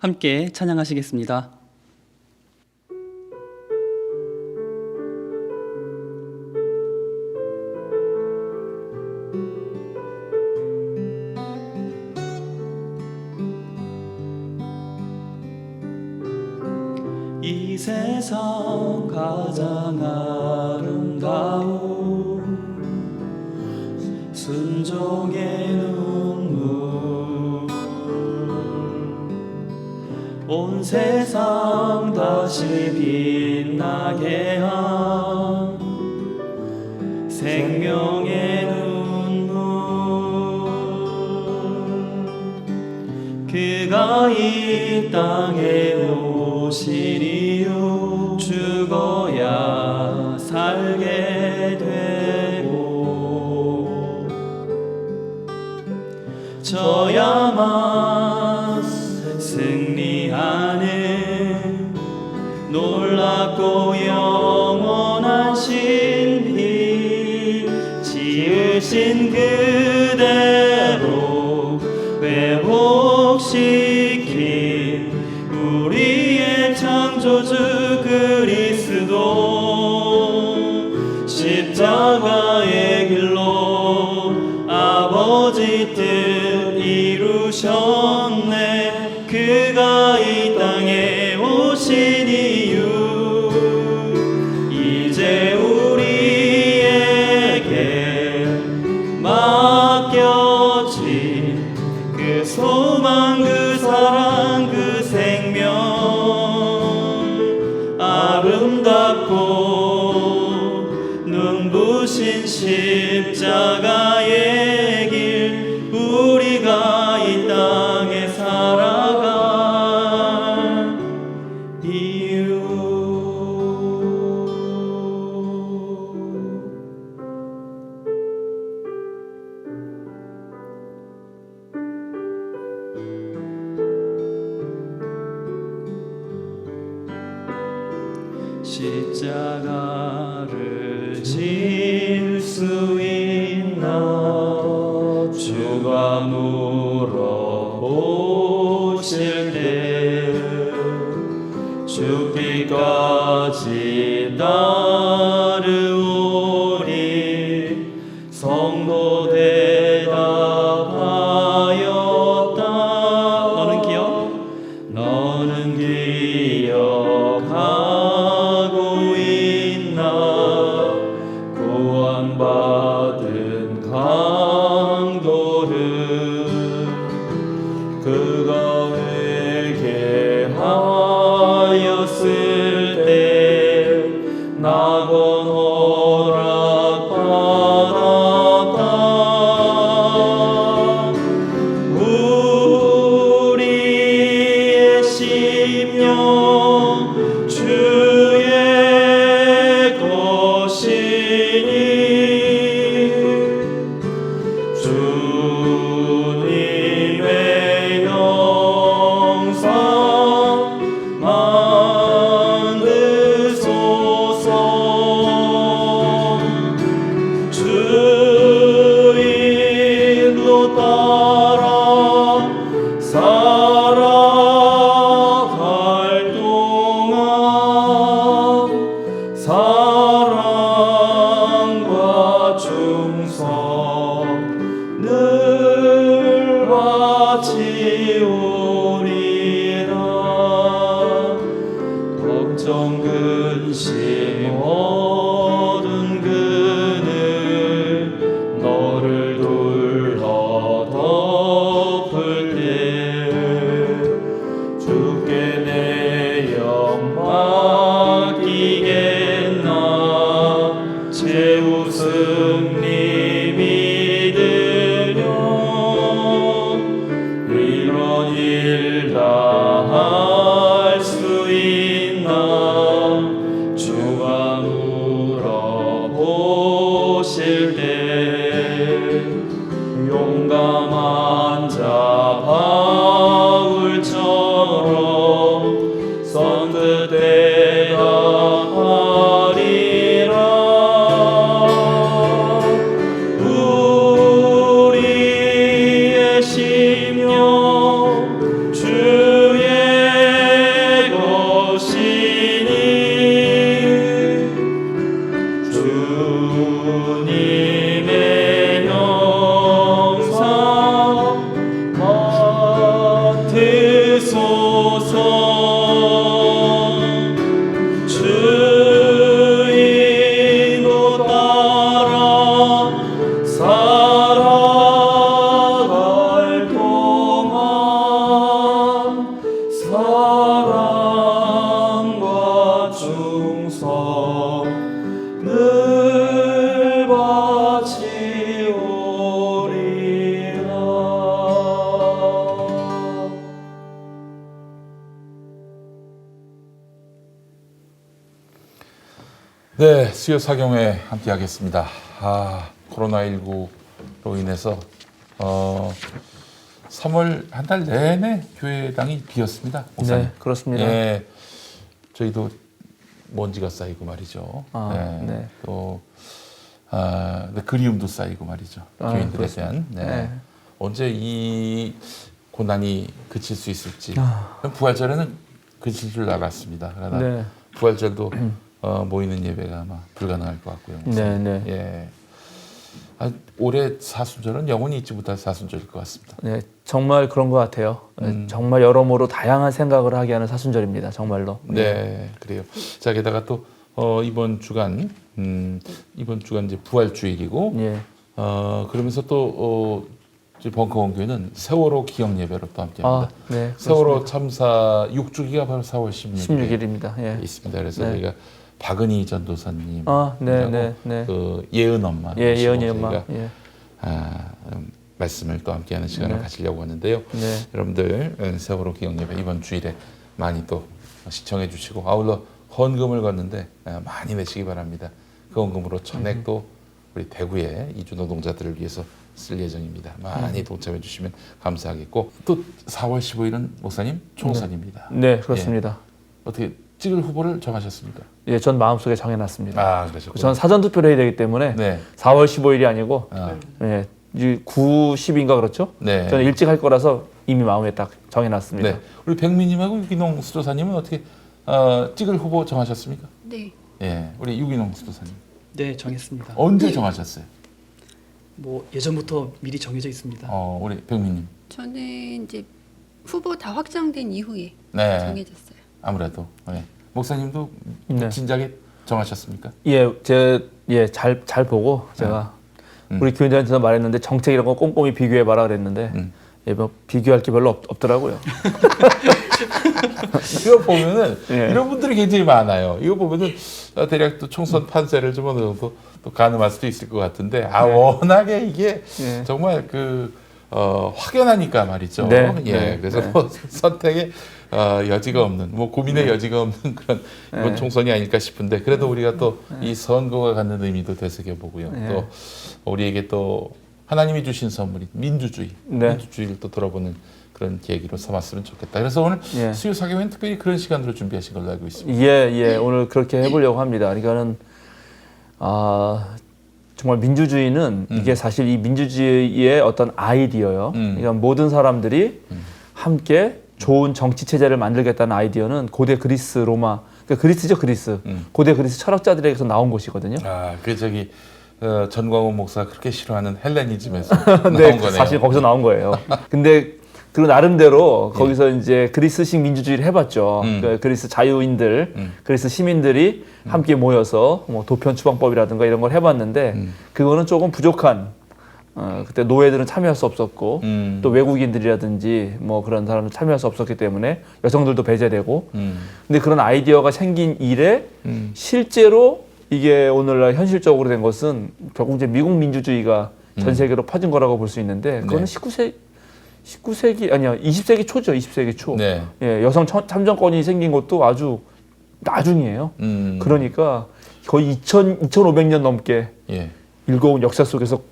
함께 찬양하시겠습니다. 이 세상 가장 아름다운 순종의 눈물, 온 세상 다시 빛나게 한 생명의 눈물, 그가 이 땅에 오신 이유, 죽어야 살게 되고 져야만 승리하는 놀랍고 영원한 신비, 지으신 그대로 회복시킨 우리의 창조주 그리스도, 십자가의 길로 아버지 뜻 이루셨네. 그가 이 땅에 오신 이유, 이제 우리에게 맡겨진 그 소망, 그 사랑, 그 생명, 아름답고 눈부신 십자가의 길, 우리가 이 땅에 살아갈 이유. 십자가를 질 수 있나, 주가 물어보실 때 죽기까지 따르오리. 성도 대답하였다. 너는 기억하고 있나, 구원받은 강도를. 그가 회개하였을 때 낙원 허락받았다. 우리의 심령 주의 것이니, 주님의 영상 만드소서. 주 일로 따라 살아갈 동안 사랑과 충성을 바치오리라. 걱정 근심 어두운 그늘 너를 둘러 덮을 때 주께 내 영 맡기겠나. 최후 승리 믿으려 이런 일 다 할 수 있나. 주가 물어보실 때 용감한 자 바울처럼 선뜻 대답하리라. 우리의 심령 주의 살아갈 동안 사랑과 충성 늘 바치오리라. 네, 수요 사경회 함께 하겠습니다. 코로나19로 인해서 3월 한 달 내내 교회당이 비었습니다. 목사님. 네, 그렇습니다. 예, 저희도 먼지가 쌓이고 말이죠. 네. 또 그리움도 쌓이고 말이죠. 교인들에 그렇습니다. 대한. 네. 언제 이 고난이 그칠 수 있을지. 부활절에는 그칠 줄 알았습니다. 그러나 네. 부활절도 모이는 예배가 아마 불가능할 것 같고요. 네. 예. 올해 사순절은 영원히 잊지 못할 사순절일 것 같습니다. 네, 정말 그런 것 같아요. 정말 여러모로 다양한 생각을 하게 하는 사순절입니다. 정말로. 네, 그래요. 자, 게다가 또 이번 주간 이제 부활주일이고, 예. 그러면서 또 이제 벙커원 교회는 세월호 기억 예배로 또 함께합니다. 네, 세월호 참사 6주기가 바로 4월 16일에 16일입니다. 예. 있습니다. 그래서 네. 저희가 박은희 전도사님, 네. 그 예은 엄마, 예은이 엄마. 저희가 예. 말씀을 또 함께하는 시간을 네. 가지려고 하는데요. 네. 여러분들 세월호 기억 예배 이번 주일에 많이 또 시청해 주시고 아울러 헌금을 걷는데 많이 내시기 바랍니다. 그 헌금으로 전액도 우리 대구의 이주 노동자들을 위해서 쓸 예정입니다. 많이 동참해 주시면 감사하겠고 또 4월 15일은 목사님 총선입니다. 네, 그렇습니다. 어떻게 찍을 후보를 정하셨습니까? 예, 전 마음속에 정해놨습니다. 그러셨군요. 전 사전 투표를 해야 되기 때문에 네. 4월 15일이 아니고 네. 9, 10인가 그렇죠? 네. 저는 일찍 할 거라서 이미 마음에 딱 정해놨습니다. 네. 우리 백미님하고 유기농 수도사님은 어떻게 찍을 후보 정하셨습니까? 네. 예, 우리 유기농 수도사님 네, 정했습니다. 언제 정하셨어요? 뭐 예전부터 미리 정해져 있습니다. 우리 백미님. 저는 이제 후보 다 확정된 이후에 네. 정해졌어요. 아무래도 목사님도 네. 진작에 정하셨습니까? 잘 보고 제가 우리 교인들한테도 말했는데 정책 이런 거 꼼꼼히 비교해 봐라 그랬는데 뭐 비교할 게 별로 없더라고요. 이거 보면은 예. 이런 분들이 굉장히 많아요. 이거 보면은 대략 또 총선 판세를 좀 어느 정도 또 가늠할 수도 있을 것 같은데 워낙에 이게 예. 정말 확연하니까 말이죠. 네. 예, 네. 그래서 네. 뭐 선택의 여지가 없는, 뭐 고민의 여지가 없는 그런 이번 네. 총선이 아닐까 싶은데 그래도 우리가 또 이 선거가 갖는 의미도 되새겨 보고요. 네. 또 우리에게 또 하나님이 주신 선물이 민주주의, 네. 민주주의를 또 돌아보는 그런 계기로 삼았으면 좋겠다. 그래서 오늘 예. 수요 사교회는 특별히 그런 시간으로 준비하신 걸로 알고 있습니다. 예, 오늘 그렇게 해보려고 합니다. 그러니까는 정말 민주주의는 이게 사실 이 민주주의의 어떤 아이디어요. 그러니까 모든 사람들이 함께 좋은 정치 체제를 만들겠다는 아이디어는 고대 그리스, 로마, 그러니까 그리스죠, 그리스. 고대 그리스 철학자들에게서 나온 것이거든요. 그 전광훈 목사가 그렇게 싫어하는 헬레니즘에서 나온 네, 거네요. 사실 거기서 나온 거예요. 근데 그 나름대로 거기서 이제 그리스식 민주주의를 해봤죠. 그 그리스 자유인들, 그리스 시민들이 함께 모여서 뭐 도편 추방법이라든가 이런 걸 해봤는데 그거는 조금 부족한. 그때 노예들은 참여할 수 없었고 또 외국인들이라든지 뭐 그런 사람들 참여할 수 없었기 때문에 여성들도 배제되고. 근데 그런 아이디어가 생긴 이래 실제로 이게 오늘날 현실적으로 된 것은 결국 이제 미국 민주주의가 전 세계로 퍼진 거라고 볼 수 있는데 그거는 19세기 아니야 20세기 초죠. 20세기 초. 네. 예, 여성 참정권이 생긴 것도 아주 나중이에요. 그러니까 거의 2500년 넘게 일궈온 역사 속에서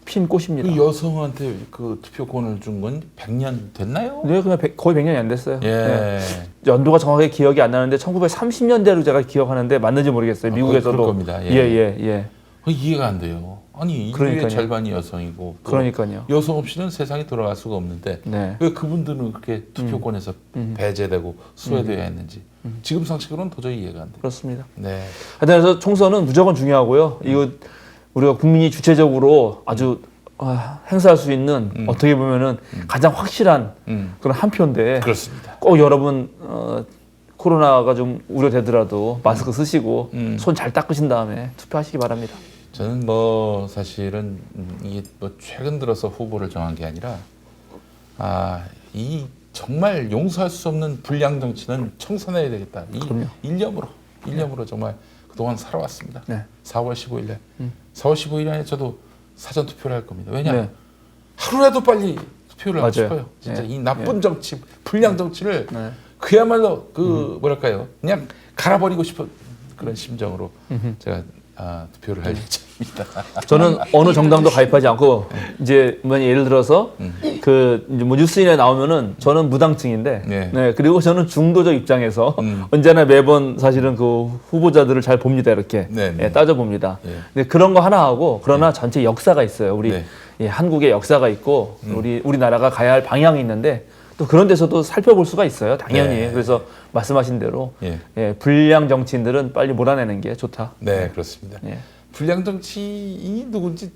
핀 꽃입니다. 그 여성한테 그 투표권을 준 건 100년 됐나요? 네, 그냥 거의 100년이 안 됐어요. 예. 네. 연도가 정확하게 기억이 안 나는데 1930년대로 제가 기억하는데 맞는지 모르겠어요. 미국에서도. 그럴 겁니다. 예. 이해가 안 돼요. 아니 그러니까요. 인류의 절반이 여성이고 그러니까요. 여성 없이는 세상이 돌아갈 수가 없는데 네. 왜 그분들은 그렇게 투표권에서 배제되고 소외되어야 했는지 지금 상식으로는 도저히 이해가 안 돼요. 그렇습니다. 네. 하여튼 그래서 총선은 무조건 중요하고요. 이거 우리가 국민이 주체적으로 아주 행사할 수 있는 어떻게 보면은 가장 확실한 그런 한 표인데 그렇습니다. 꼭 여러분 코로나가 좀 우려되더라도 마스크 쓰시고 손 잘 닦으신 다음에 투표하시기 바랍니다. 저는 뭐 사실은 이게 뭐 최근 들어서 후보를 정한 게 아니라 이 정말 용서할 수 없는 불량 정치는 청산해야 되겠다. 이 그럼요. 일념으로 정말 그동안 살아왔습니다. 네. 4월 15일 날. 4월 15일 날 저도 사전 투표를 할 겁니다. 왜냐? 네. 하루라도 빨리 투표를 하고 맞아요. 싶어요. 진짜 네. 이 나쁜 정치, 불량 정치를 네. 그야말로 뭐랄까요? 그냥 갈아버리고 싶은 그런 심정으로 제가 투표를 할 예정입니다. 저는 어느 정당도 가입하지 않고 이제 뭐 예를 들어서 그 이제 뭐 뉴스인에 나오면은 저는 무당층인데 네. 네. 그리고 저는 중도적 입장에서 언제나 매번 사실은 그 후보자들을 잘 봅니다. 이렇게 네, 네. 예, 따져봅니다. 예. 근데 그런 거 하나 하고 그러나 전체 역사가 있어요. 우리 네. 예, 한국의 역사가 있고 우리나라가 가야 할 방향이 있는데 또 그런 데서도 살펴볼 수가 있어요. 당연히. 네. 그래서 말씀하신 대로 예. 예, 불량 정치인들은 빨리 몰아내는 게 좋다. 네, 그렇습니다. 예. 불량 정치인이 누군지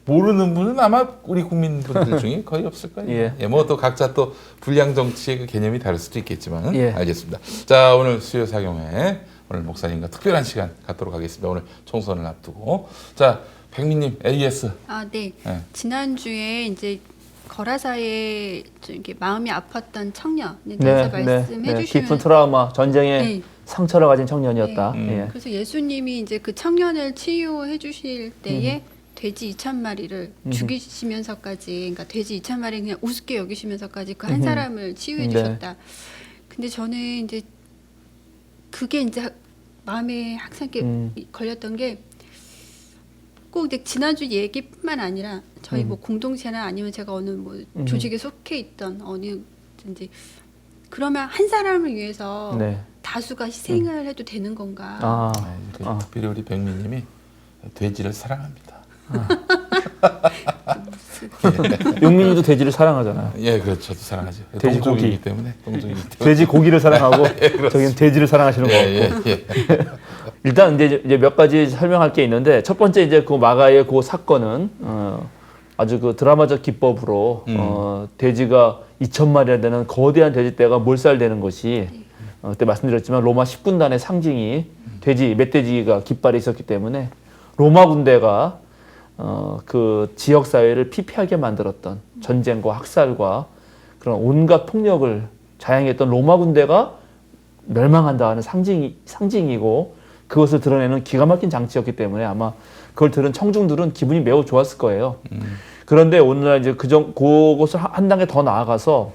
모르는 분은 아마 우리 국민분들 중에 거의 없을 거예요. 예. 뭐 또 각자 또 불량 정치의 그 개념이 다를 수도 있겠지만 예. 알겠습니다. 자, 오늘 수요 사경회 오늘 목사님과 특별한 시간 갖도록 하겠습니다. 오늘 총선을 앞두고 자, 백민님 AS. 네. 네. 지난주에 이제 거라사에 좀 이렇게 마음이 아팠던 청년에 대해서 말씀해 주시는 깊은 트라우마, 전쟁의 네. 상처를 가진 청년이었다. 네. 예. 그래서 예수님이 이제 그 청년을 치유해 주실 때에 돼지 2,000마리를 죽이시면서까지, 그러니까 돼지 2,000마리 그냥 우습게 여기시면서까지 그 한 사람을 치유해 네. 주셨다. 근데 저는 이제 그게 이제 마음에 항상 이렇게 걸렸던 게 꼭 지난주 얘기뿐만 아니라 저희 뭐 공동체나 아니면 제가 어느 뭐 조직에 속해 있던 어느든지 그러면 한 사람을 위해서 네. 다수가 희생을 해도 되는 건가? 특별히 우리 백민님이 돼지를 사랑합니다. 용민이도 돼지를 사랑하잖아요. 예, 그렇죠. 저도 사랑하죠. 돼지 동족이기 고기. 때문에. 돼지 고기를 사랑하고 저기는 돼지를 사랑하시는 거 같고. 예. 일단 이제 몇 가지 설명할 게 있는데 첫 번째 이제 그 마가의 그 사건은 아주 그 드라마적 기법으로 돼지가 2,000마리나 되는 거대한 돼지떼가 몰살되는 것이 그때 말씀드렸지만 로마 10군단의 상징이 돼지, 멧돼지가 깃발에 있었기 때문에 로마 군대가 그 지역 사회를 피폐하게 만들었던 전쟁과 학살과 그런 온갖 폭력을 자행했던 로마 군대가 멸망한다는 상징이고 그것을 드러내는 기가 막힌 장치였기 때문에 아마 그걸 들은 청중들은 기분이 매우 좋았을 거예요. 그런데 오늘날 이제 그것을 한 단계 더 나아가서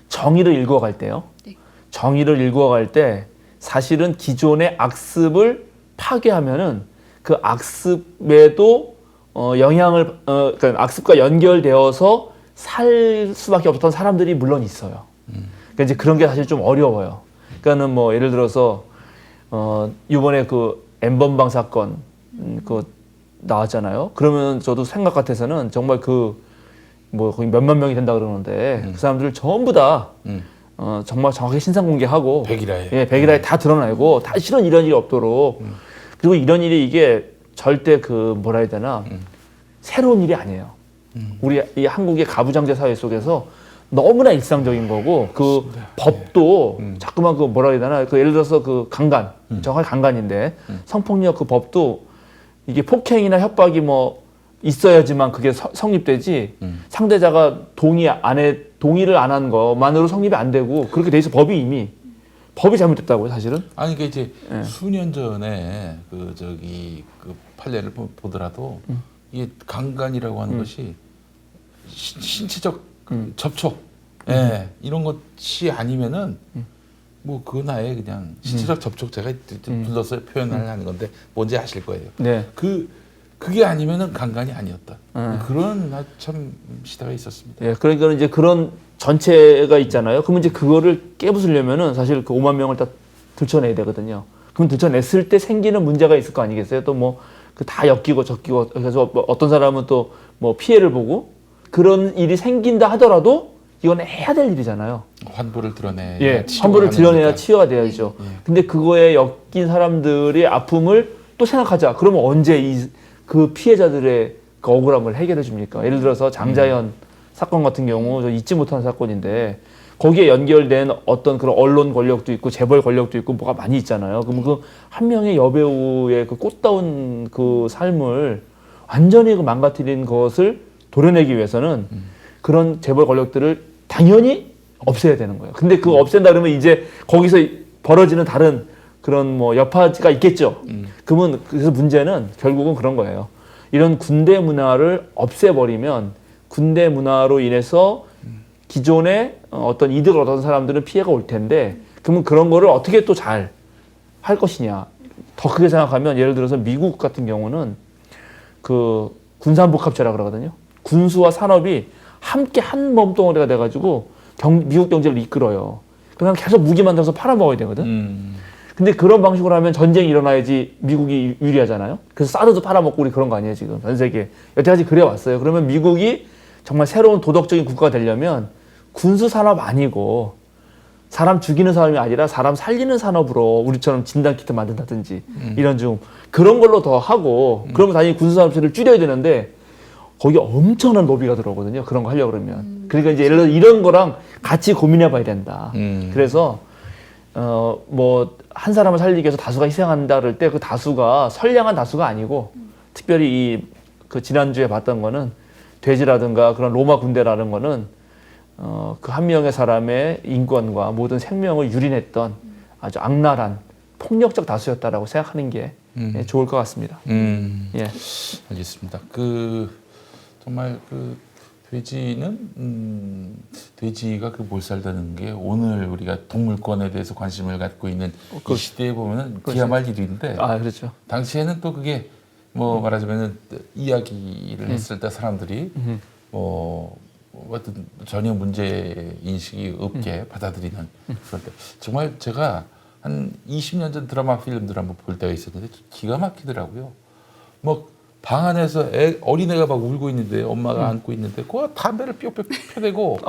정의를 일구어갈 때요. 네. 정의를 일구어갈 때 사실은 기존의 악습을 파괴하면은 그 악습에도 영향을 그러니까 악습과 연결되어서 살 수밖에 없었던 사람들이 물론 있어요. 그러니까 이제 그런 게 사실 좀 어려워요. 그러니까는 뭐 예를 들어서 이번에 그 엠번방 사건 그 나왔잖아요. 그러면 저도 생각 같아서는 정말 그 뭐 거의 몇만 명이 된다 그러는데 그 사람들을 전부 다 정말 정확하게 신상 공개하고 백일화에. 예, 백일화에 다 드러내고 다시는 이런 일이 없도록 그리고 이런 일이 이게 절대 그 뭐라 해야 되나 새로운 일이 아니에요. 우리 이 한국의 가부장제 사회 속에서 너무나 일상적인 거고 그 법도 자꾸만 그 뭐라 해야 되나 그 예를 들어서 그 강간 정확히 강간인데 성폭력 그 법도 이게 폭행이나 협박이 뭐 있어야지만 그게 성립되지 상대자가 동의를 안 한 것만으로 성립이 안 되고 그렇게 돼 있어 법이 잘못됐다고요 사실은. 아니 그러니까 이제 예. 수년 전에 그 판례를 보더라도 이게 강간이라고 하는 것이 신체적 접촉, 예, 이런 것이 아니면은 뭐 그건 아예 그냥 신체적 접촉 제가 불러서 표현을 하는 건데 뭔지 아실 거예요. 네. 그게 아니면은 강간이 아니었다. 그런 참 시대가 있었습니다. 예, 그러니까 이제 그런 전체가 있잖아요. 그러면 이제 그거를 깨부수려면은 사실 그 5만 명을 다 들춰내야 되거든요. 그럼 들춰냈을 때 생기는 문제가 있을 거 아니겠어요? 또 뭐 그 다 엮이고 적기고 그래서 뭐 어떤 사람은 또 뭐 피해를 보고 그런 일이 생긴다 하더라도 이건 해야 될 일이잖아요. 환부를 드러내. 예, 환부를 드러내야 치유가 돼야죠. 근데 그거에 엮인 사람들의 아픔을 또 생각하자. 그러면 언제 그 피해자들의 그 억울함을 해결해 줍니까? 예를 들어서 장자연 사건 같은 경우 저 잊지 못하는 사건인데 거기에 연결된 어떤 그런 언론 권력도 있고 재벌 권력도 있고 뭐가 많이 있잖아요. 그럼 그 한 명의 여배우의 그 꽃다운 그 삶을 완전히 그 망가뜨린 것을 도려내기 위해서는 그런 재벌 권력들을 당연히 없애야 되는 거예요. 근데 그거 없앤다 그러면 이제 거기서 벌어지는 다른 그런 뭐 여파가 있겠죠. 그러면 그래서 문제는 결국은 그런 거예요. 이런 군대 문화를 없애버리면 군대 문화로 인해서 기존에 어떤 이득을 얻은 사람들은 피해가 올 텐데 그러면 그런 거를 어떻게 또 잘 할 것이냐. 더 크게 생각하면 예를 들어서 미국 같은 경우는 그 군산복합체라 그러거든요. 군수와 산업이 함께 한 몸뚱어리가 돼가지고 미국 경제를 이끌어요. 그냥 계속 무기 만들어서 팔아먹어야 되거든. 근데 그런 방식으로 하면 전쟁이 일어나야지 미국이 유리하잖아요. 그래서 사드도 팔아먹고 우리 그런 거 아니에요 지금 전 세계. 여태까지 그래 왔어요. 그러면 미국이 정말 새로운 도덕적인 국가가 되려면 군수 산업 아니고 사람 죽이는 산업이 아니라 사람 살리는 산업으로 우리처럼 진단키트 만든다든지 이런 좀 그런 걸로 더 하고 그러면 당연히 군수 산업체를 줄여야 되는데 거기 엄청난 로비가 들어오거든요. 그런 거 하려고 그러면. 그러니까 이제 예를 들어 이런 거랑 같이 고민해 봐야 된다. 그래서 뭐 한 사람을 살리기 위해서 다수가 희생한다 그럴 때 그 다수가 선량한 다수가 아니고 특별히 그 지난주에 봤던 거는 돼지라든가 그런 로마 군대라는 거는 그 한 명의 사람의 인권과 모든 생명을 유린했던 아주 악랄한 폭력적 다수였다라고 생각하는 게 좋을 것 같습니다. 예. 알겠습니다. 정말 돼지는 돼지가 몰살되는 게 오늘 우리가 동물권에 대해서 관심을 갖고 있는 이 시대에 보면은 기야말 일인데. 아 그렇죠. 당시에는 또 그게 뭐 말하자면은 이야기를 했을 때 사람들이 어떤 전혀 문제 인식이 없게 받아들이는 그럴 때 정말 제가 한 20년 전 드라마 필름들 한번 볼 때가 있었는데 기가 막히더라고요. 뭐 방 안에서 어린애가 막 울고 있는데 엄마가 안고 있는데 그 담배를 뿅뿅 펴대고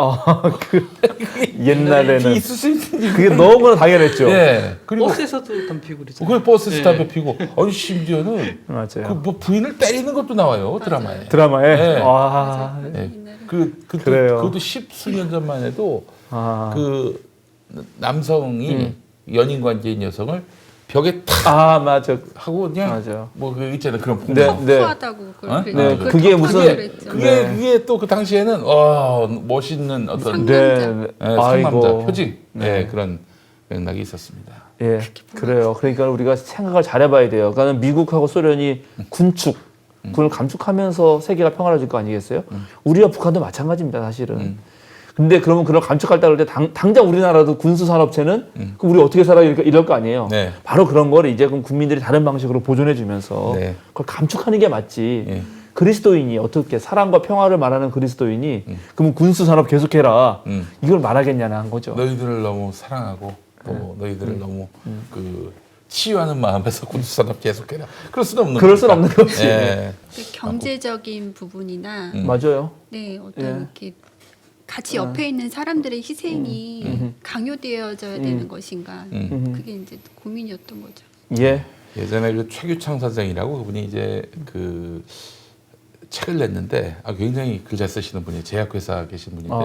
옛날에는 있을 수 있는 그게 너무나 당연했죠. 예. 그리고 버스에서도 담배 피우고 그랬죠. 그 버스에서 담배 피고 아니 심지어는 맞아요. 뭐 부인을 때리는 것도 나와요 드라마에. 드라마에. 네. 와. 네. 그래요. 그것도 10수년 전만 해도 아. 그 남성이 연인 관계인 여성을 벽에 탁 맞아. 하고 그냥 맞아요. 뭐 그 있잖아요 그런 네, 풍경. 네. 후하다고 그걸 어? 네, 그걸 그게 더 무슨- 강조를 했죠. 그게 또 그 당시에는 멋있는 어떤 상남자. 상남자 아이고. 표징 네. 그런 맥락이 있었습니다. 예, 그래요. 그러니까 우리가 생각을 잘해봐야 돼요. 그러니까 미국하고 소련이 군을 감축하면서 세계가 평화로워질 거 아니겠어요? 우리와 북한도 마찬가지입니다, 사실은. 근데 그러면 그걸 감축할 때 그럴 때 당장 우리나라도 군수 산업체는 그럼 우리 어떻게 살아 이럴 거 아니에요. 네. 바로 그런 거를 이제 그럼 국민들이 다른 방식으로 보존해주면서 네. 그걸 감축하는 게 맞지. 예. 그리스도인이 어떻게 사랑과 평화를 말하는 그리스도인이 그러면 군수 산업 계속해라 이걸 말하겠냐는 한 거죠. 너희들을 너무 사랑하고 또 너희들을 너무 치유하는 마음에서 군수산업 계속해라. 그럴 수는 없는 그럴 수는 거니까. 없는 거지. 예. 경제적인 부분이나 맞아요. 네 어떤 예. 이렇게 같이 옆에 있는 사람들의 희생이 강요되어져야 되는 것인가 그게 이제 고민이었던 거죠. 예. 예전에 그 최규창 선생이라고 그분이 이제 그 책을 냈는데 굉장히 글 잘 쓰시는 분이에요. 제약회사 계신 분인데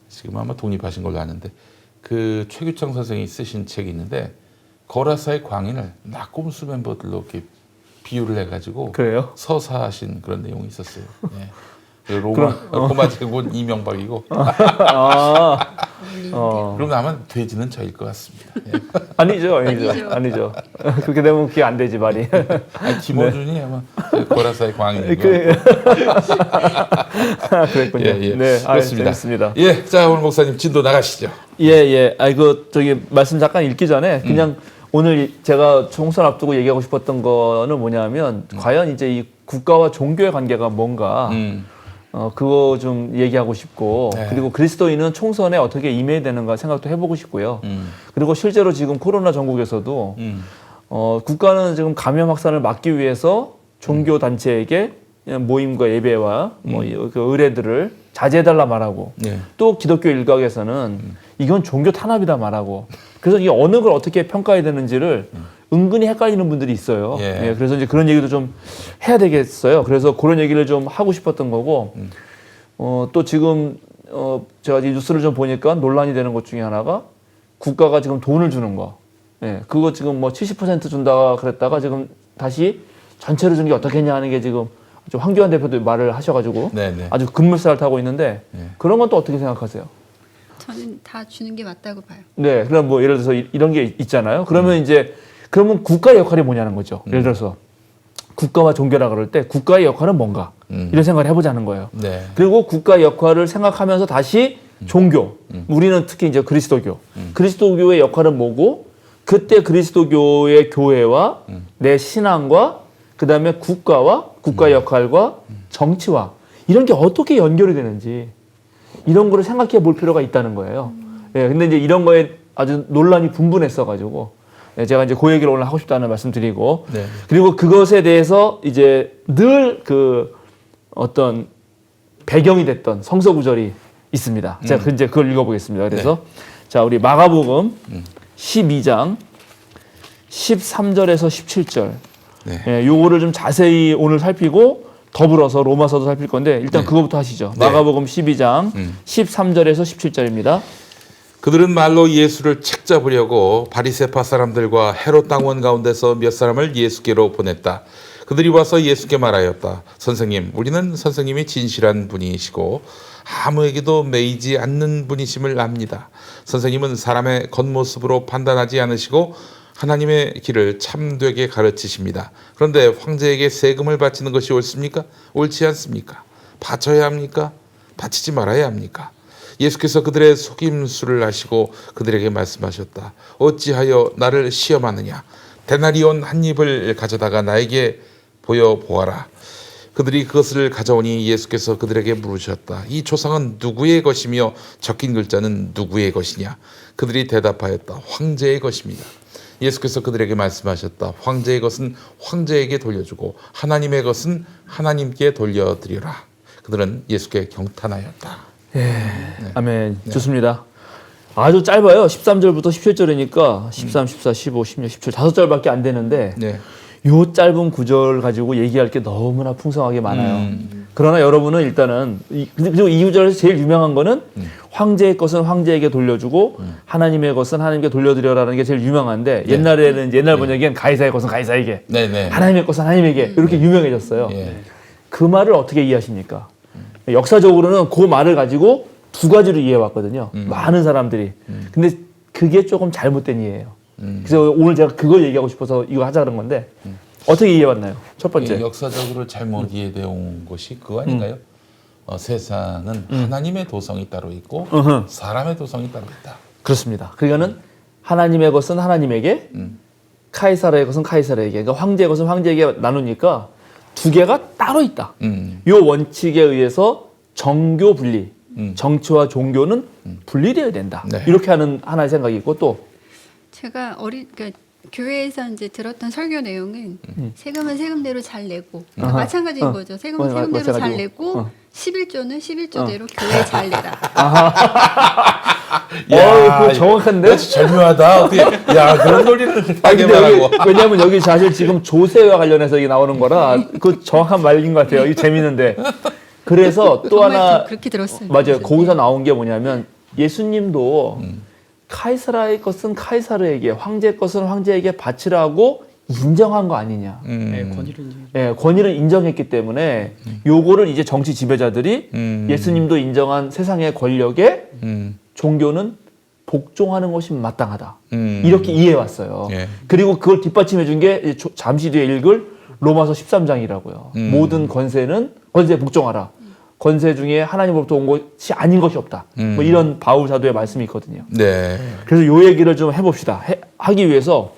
지금 아마 독립하신 걸로 아는데 그 최규창 선생이 쓰신 책이 있는데 거라사의 광인을 낙곰수 멤버들로 이렇게 비유를 해가지고 그래요? 서사하신 그런 내용이 있었어요. 예. 로마 제국은 이명박이고 그럼 아마 돼지는 저일 것 같습니다. 예. 아니죠. 아니죠. 그렇게 되면 그게 안 되지 말이. 김어준이 아마 거라사의 광인이고. 그랬군요. 예. 네, 그렇습니다. 재밌습니다. 예, 자 오늘 목사님 진도 나가시죠. 예. 저기 말씀 잠깐 읽기 전에 그냥 오늘 제가 총선 앞두고 얘기하고 싶었던 거는 뭐냐면 과연 이제 이 국가와 종교의 관계가 뭔가 그거 좀 얘기하고 싶고 네. 그리고 그리스도인은 총선에 어떻게 임해야 되는가 생각도 해보고 싶고요. 그리고 실제로 지금 코로나 전국에서도 국가는 지금 감염 확산을 막기 위해서 종교 단체에게 모임과 예배와 그 의례들을 자제해달라 말하고 네. 또 기독교 일각에서는 이건 종교 탄압이다 말하고 그래서 이 어느 걸 어떻게 평가해야 되는지를 은근히 헷갈리는 분들이 있어요. 예. 예, 그래서 이제 그런 얘기도 좀 해야 되겠어요. 그래서 그런 얘기를 좀 하고 싶었던 거고 또 지금 제가 이 뉴스를 좀 보니까 논란이 되는 것 중에 하나가 국가가 지금 돈을 주는 거. 예, 그거 지금 뭐 70% 준다 그랬다가 지금 다시 전체로 주는 게 어떻겠냐 하는 게 지금 좀 황교안 대표도 말을 하셔가지고 네네. 아주 급물살을 타고 있는데 네. 그런 건 또 어떻게 생각하세요? 저는 다 주는 게 맞다고 봐요. 네, 그럼 뭐 예를 들어서 이런 게 있잖아요. 그러면 이제 그러면 국가의 역할이 뭐냐는 거죠. 예를 들어서 국가와 종교라 그럴 때 국가의 역할은 뭔가 이런 생각을 해보자는 거예요. 네. 그리고 국가 역할을 생각하면서 다시 종교, 우리는 특히 이제 그리스도교, 그리스도교의 역할은 뭐고, 그때 그리스도교의 교회와 내 신앙과 그 다음에 국가와 국가 역할과 정치와 이런 게 어떻게 연결이 되는지 이런 거를 생각해 볼 필요가 있다는 거예요. 예, 근데 이제 이런 거에 아주 논란이 분분했어가지고 예, 제가 이제 그 얘기를 오늘 하고 싶다는 말씀 드리고 네. 그리고 그것에 대해서 이제 늘 그 어떤 배경이 됐던 성서 구절이 있습니다. 제가 이제 그걸 읽어보겠습니다. 그래서 자, 우리 마가복음 12장 13절에서 17절. 네. 예, 요거를 좀 자세히 오늘 살피고 더불어서 로마서도 살필 건데 일단 네. 그거부터 하시죠. 네. 마가복음 12장 13절에서 17절입니다. 그들은 말로 예수를 책잡으려고 바리새파 사람들과 헤롯 당원 가운데서 몇 사람을 예수께로 보냈다. 그들이 와서 예수께 말하였다. 선생님, 우리는 선생님이 진실한 분이시고 아무에게도 매이지 않는 분이심을 압니다. 선생님은 사람의 겉모습으로 판단하지 않으시고 하나님의 길을 참되게 가르치십니다. 그런데 황제에게 세금을 바치는 것이 옳습니까? 옳지 않습니까? 바쳐야 합니까? 바치지 말아야 합니까? 예수께서 그들의 속임수를 아시고 그들에게 말씀하셨다. 어찌하여 나를 시험하느냐? 데나리온 한 입을 가져다가 나에게 보여보아라. 그들이 그것을 가져오니 예수께서 그들에게 물으셨다. 이 조상은 누구의 것이며 적힌 글자는 누구의 것이냐? 그들이 대답하였다. 황제의 것입니다. 예수께서 그들에게 말씀하셨다. 황제의 것은 황제에게 돌려주고 하나님의 것은 하나님께 돌려드리라. 그들은 예수께 경탄하였다. 아멘. 좋습니다. 아주 짧아요. 13절부터 17절이니까 13, 14, 15, 16, 17 5절밖에 안 되는데 네. 요 짧은 구절 가지고 얘기할 게 너무나 풍성하게 많아요. 그러나 여러분은 일단은 그리고 이 구절에서 제일 유명한 거는 황제의 것은 황제에게 돌려주고 하나님의 것은 하나님께 돌려드려라는 게 제일 유명한데 옛날에는 이제 옛날 번역엔 가이사의 것은 가이사에게 네네. 하나님의 것은 하나님에게 이렇게 유명해졌어요. 예. 그 말을 어떻게 이해하십니까? 역사적으로는 그 말을 가지고 두 가지로 이해해왔거든요. 많은 사람들이. 근데 그게 조금 잘못된 이해예요. 그래서 오늘 제가 그걸 얘기하고 싶어서 이거 하자 그런 건데 어떻게 이해해왔나요? 첫 번째. 역사적으로 잘못 이해되어 온 것이 그거 아닌가요? 세상은 하나님의 도성이 따로 있고 사람의 도성이 따로 있다. 그렇습니다. 그러니까는 하나님의 것은 하나님에게 카이사르의 것은 카이사르에게 그러니까 황제의 것은 황제에게 나누니까 두 개가 따로 있다. 요 원칙에 의해서 정교 분리, 정치와 종교는 분리되어야 된다. 네. 이렇게 하는 하나의 생각이 있고 또 제가 그러니까 교회에서 이제 들었던 설교 내용은 세금은 세금대로 잘 내고 아하. 마찬가지인 거죠. 세금은 맞아, 세금대로 잘 마찬가지고. 내고 11조는 11조대로 교회에 잘 내라. 그거 정확한데? 절묘하다. 어떻게, 야, 그런 논리를 아니, 하게 근데 말하고. 여기, 왜냐면 여기 사실 지금 조세와 관련해서 이게 나오는 거라 그 정확한 말인 것 같아요. 이게 재밌는데. 그래서 또 정말 하나 좀 그렇게 들었어요. 맞아요. 거기서 나온 게 뭐냐면 예수님도 카이사라의 것은 카이사르에게, 황제의 것은 황제에게 바치라고 인정한 거 아니냐. 네, 권위를 이제 예, 권위를 인정했기 때문에 요거를 이제 정치 지배자들이 예수님도 인정한 세상의 권력에 종교는 복종하는 것이 마땅하다. 이렇게 이해해 왔어요. 예. 그리고 그걸 뒷받침해 준 게 잠시 뒤에 읽을 로마서 13장이라고요. 모든 권세는 권세에 복종하라. 권세 중에 하나님으로부터 온 것이 아닌 것이 없다. 뭐 이런 바울 사도의 말씀이 있거든요. 네. 그래서 요 얘기를 좀 해봅시다. 하기 위해서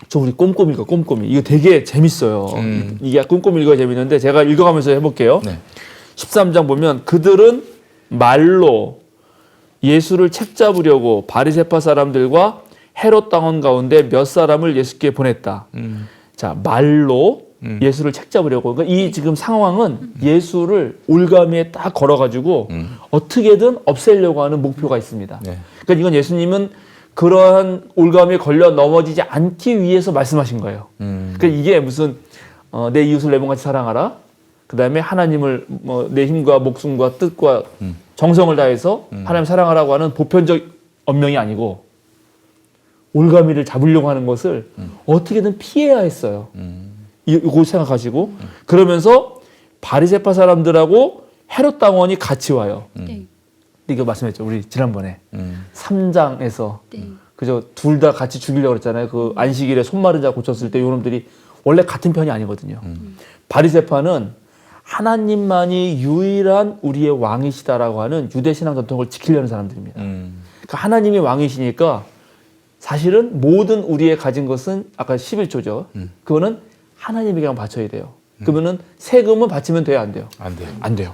저 우리 꼼꼼히 읽어, 꼼꼼히. 이거 되게 재밌어요. 이게 꼼꼼히 읽어야 재밌는데 제가 읽어가면서 해볼게요. 네. 13장 보면 그들은 말로 예수를 책잡으려고 바리새파 사람들과 헤롯 당원 가운데 몇 사람을 예수께 보냈다. 자, 말로 예수를 책잡으려고. 그러니까 이 지금 상황은 예수를 올가미에 딱 걸어가지고 어떻게든 없애려고 하는 목표가 있습니다. 네. 그러니까 이건 예수님은 그러한 올가미에 걸려 넘어지지 않기 위해서 말씀하신 거예요. 그러니까 이게 무슨 내 이웃을 내 몸같이 사랑하라. 그다음에 하나님을 뭐 내 힘과 목숨과 뜻과 정성을 다해서 하나님 사랑하라고 하는 보편적 언명이 아니고 올가미를 잡으려고 하는 것을 어떻게든 피해야 했어요. 이거 생각하시고 그러면서 바리새파 사람들하고 헤롯 당원이 같이 와요. 네. 이거 말씀했죠. 우리 지난번에 3장에서 네. 그죠? 둘 다 같이 죽이려고 그랬잖아요. 그 안식일에 손 마른 자 고쳤을 때 요놈들이 원래 같은 편이 아니거든요. 바리새파는 하나님만이 유일한 우리의 왕이시다라고 하는 유대 신앙 전통을 지키려는 사람들입니다. 그러니까 하나님이 왕이시니까 사실은 모든 우리의 가진 것은 아까 11조죠. 그거는 하나님에게만 바쳐야 돼요. 그러면은 세금은 바치면 돼요, 안 돼요? 안 돼요. 안 돼요.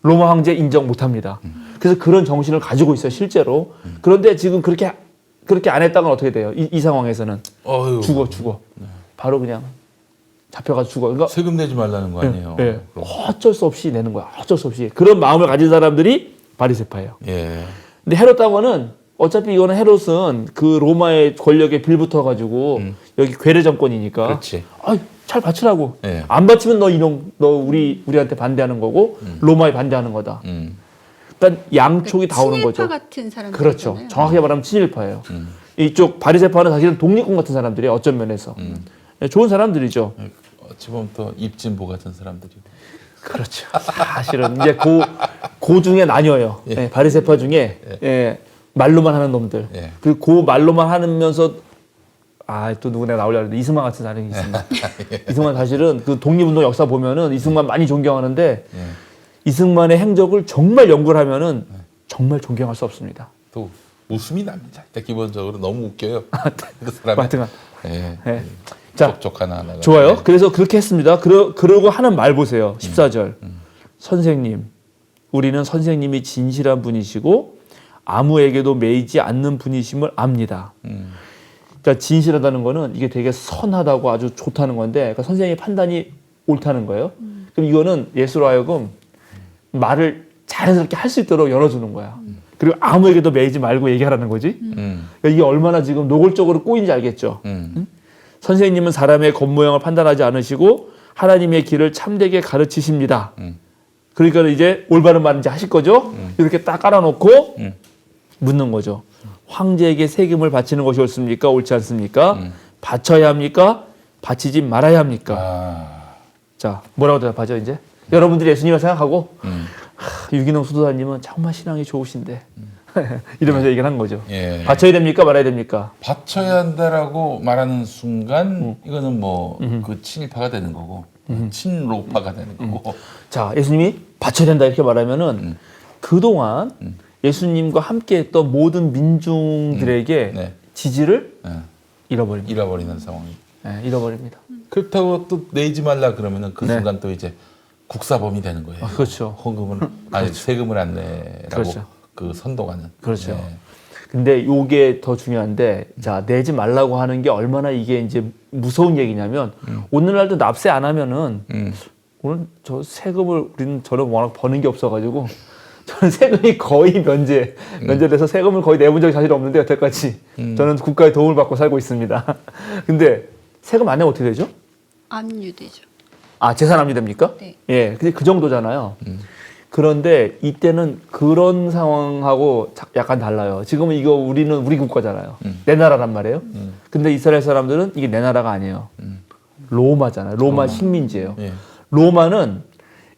로마 황제 인정 못 합니다. 그래서 그런 정신을 가지고 있어요, 실제로. 그런데 지금 그렇게 안 했다면 어떻게 돼요? 이 상황에서는 어휴. 죽어. 바로 그냥 잡혀가지고 죽어. 그러니까 세금 내지 말라는 거 아니에요? 예. 그럼. 어쩔 수 없이 내는 거야. 어쩔 수 없이. 그런 마음을 가진 사람들이 바리새파예요. 예. 근데 헤롯 당원은 어차피 이거는 헤롯은 그 로마의 권력에 빌붙어가지고 여기 괴뢰 정권이니까. 그렇지. 잘 바치라고. 예. 안 바치면 너 우리한테 반대하는 거고 로마에 반대하는 거다. 그러니까 양쪽이 다 오는 거죠. 친일파 같은 사람들. 그렇죠. 정확하게 말하면 친일파예요. 이쪽 바리새파는 사실은 독립군 같은 사람들이에요. 어쩐 면에서. 좋은 사람들이죠. 어찌 보면 또 입진보 같은 사람들이고. 그렇죠. 사실은 이제 그 중에 나뉘어요. 예. 예, 바리새파 중에 예, 말로만 하는 놈들. 예. 그 말로만 하면서 또 누구 내가 나오려고 했는데 이승만 같은 사람이 있습니다. 이승만 사실은 그 독립운동 역사 보면은 이승만 많이 존경하는데 예. 이승만의 행적을 정말 연구를 하면은 정말 존경할 수 없습니다. 또 웃음이 납니다. 일단 기본적으로 너무 웃겨요. 그 사람이. 하여튼 예. 예. 자, 족족 하나가. 좋아요. 예. 그래서 그렇게 했습니다. 그러고 하는 말 보세요. 14절. 선생님, 우리는 선생님이 진실한 분이시고 아무에게도 매이지 않는 분이심을 압니다. 그러니까 진실하다는 거는 이게 되게 선하다고 아주 좋다는 건데 그러니까 선생님의 판단이 옳다는 거예요. 그럼 이거는 예수로 하여금 말을 자연스럽게 할 수 있도록 열어주는 거야. 그리고 아무에게도 매이지 말고 얘기하라는 거지. 그러니까 이게 얼마나 지금 노골적으로 꼬인지 알겠죠. 선생님은 사람의 겉모양을 판단하지 않으시고 하나님의 길을 참되게 가르치십니다. 그러니까 이제 올바른 말인지 하실 거죠? 이렇게 딱 깔아놓고 묻는 거죠. 황제에게 세금을 바치는 것이 옳습니까? 옳지 않습니까? 바쳐야 합니까? 바치지 말아야 합니까? 자, 뭐라고 대답하죠, 이제? 여러분들이 예수님을 생각하고 유기농 수도사님은 정말 신앙이 좋으신데 이러면서 얘기를 한 거죠. 예. 바쳐야 됩니까? 말아야 됩니까? 바쳐야 한다라고 말하는 순간 이거는 뭐 그 친일파가 되는 거고 친로파가 되는 거고. 자, 예수님이 바쳐야 된다 이렇게 말하면은 그동안 예수님과 함께했던 모든 민중들에게 네. 지지를 예. 잃어버립니다. 잃어버리는 상황이. 네, 잃어버립니다. 그렇다고 또 내지 말라 그러면은 그 네. 순간 또 이제 국사범이 되는 거예요. 그렇죠. 헌금은 아니 세금을 안 내라고 그렇죠. 그 선동하는. 그렇죠. 네. 근데 요게 더 중요한데 자 내지 말라고 하는 게 얼마나 이게 이제 무서운 얘기냐면 오늘날도 납세 안 하면은 오늘 저 세금을 저는 워낙 버는 게 없어가지고 저는 세금이 거의 면제돼서 세금을 거의 내본 적이 사실 없는데 여태까지 저는 국가의 도움을 받고 살고 있습니다. 근데 세금 안 내면 어떻게 되죠? 압류되죠. 재산 압류됩니까? 네. 예, 근데 그 정도잖아요. 그런데 이때는 그런 상황하고 약간 달라요. 지금은 이거 우리는 우리 국가잖아요. 내 나라란 말이에요. 근데 이스라엘 사람들은 이게 내 나라가 아니에요. 로마잖아요. 로마 식민지예요. 예. 로마는